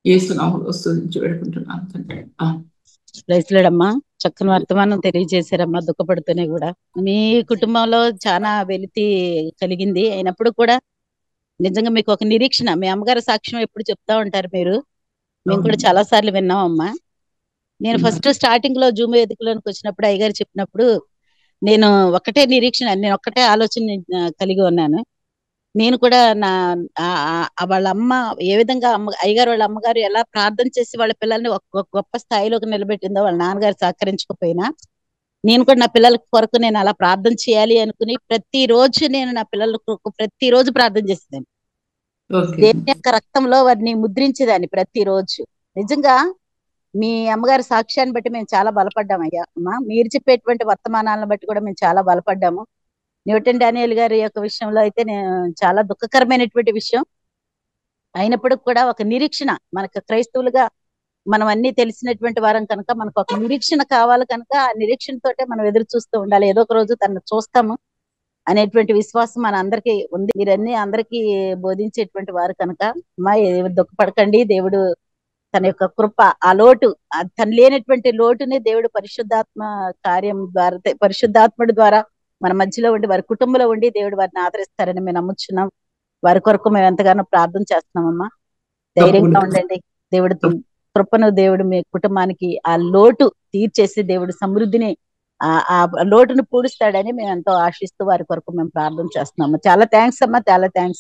యేసు నామములో స్తుతించి వేడుకుంటున్నాను తండ్రి. ప్రైజ్లాడమ్మా, చక్కని వర్తమానం తెలియజేశారమ్మా. దుఃఖపడుతూనే కూడా మీ కుటుంబంలో చాలా వెలితి కలిగింది. అయినప్పుడు కూడా నిజంగా మీకు ఒక నిరీక్షణ, మీ అమ్మగారి సాక్ష్యం ఎప్పుడు చెప్తా ఉంటారు మీరు. మేము కూడా చాలా సార్లు విన్నామమ్మా. నేను ఫస్ట్ స్టార్టింగ్ లో జూమ్ వేదికలోనికి వచ్చినప్పుడు అయ్యగారు చెప్పినప్పుడు నేను ఒక్కటే నిరీక్షణ, నేను ఒక్కటే ఆలోచన కలిగి ఉన్నాను. నేను కూడా వాళ్ళ అమ్మ ఏ విధంగా అయ్యగారు వాళ్ళ అమ్మగారు ఎలా ప్రార్థన చేసి వాళ్ళ పిల్లల్ని ఒక గొప్ప స్థాయిలోకి నిలబెట్టిందో, వాళ్ళ నాన్నగారు సహకరించకపోయినా నేను కూడా నా పిల్లల కొరకు నేను అలా ప్రార్థన చేయాలి అనుకుని ప్రతిరోజు నేను నా పిల్లల కొరకు ప్రతిరోజు ప్రార్థన చేసేదాన్ని. దేవుని యొక్క రక్తంలో వారిని ముద్రించేదాన్ని ప్రతిరోజు. నిజంగా మీ అమ్మగారి సాక్ష్యాన్ని బట్టి మేము చాలా బలపడ్డాము అయ్యా అమ్మా. మీరు చెప్పేటువంటి వర్తమానాలను బట్టి కూడా మేము చాలా బలపడ్డాము. న్యూటన్ డానియల్ గారి యొక్క విషయంలో అయితే చాలా దుఃఖకరమైనటువంటి విషయం అయినప్పుడు కూడా ఒక నిరీక్షణ, మనకు క్రైస్తవులుగా మనం అన్ని తెలిసినటువంటి వారం కనుక మనకు ఒక నిరీక్షణ కావాలి. కనుక ఆ నిరీక్షణతోటే మనం ఎదురు చూస్తూ ఉండాలి. ఏదో ఒక రోజు తను చూస్తాము అనేటువంటి విశ్వాసం మన అందరికీ ఉంది. మీరన్నీ అందరికీ బోధించేటువంటి వారు కనుక అమ్మా దుఃఖపడకండి. దేవుడు తన యొక్క కృప, ఆ లోటు, తను లేనటువంటి లోటుని దేవుడు పరిశుద్ధాత్మ కార్యం ద్వారా, పరిశుద్ధాత్ముడి ద్వారా మన మధ్యలో ఉండి వారి కుటుంబంలో ఉండి దేవుడు వారిని ఆదరిస్తారని మేము నమ్ముచున్నాం. వారి కొరకు మేము ఎంతగానో ప్రార్థన చేస్తున్నామమ్మా. ధైర్యంగా ఉండండి. దేవుడు కృపను దేవుడు మీ కుటుంబానికి ఆ లోటు తీర్చేసి దేవుడు సమృద్ధిని ఆ లోటును పూడుస్తాడని మేము ఎంతో ఆశిస్తూ వారి కొరకు మేము ప్రార్థన చేస్తున్నాము. చాలా థ్యాంక్స్ అమ్మా, చాలా థ్యాంక్స్.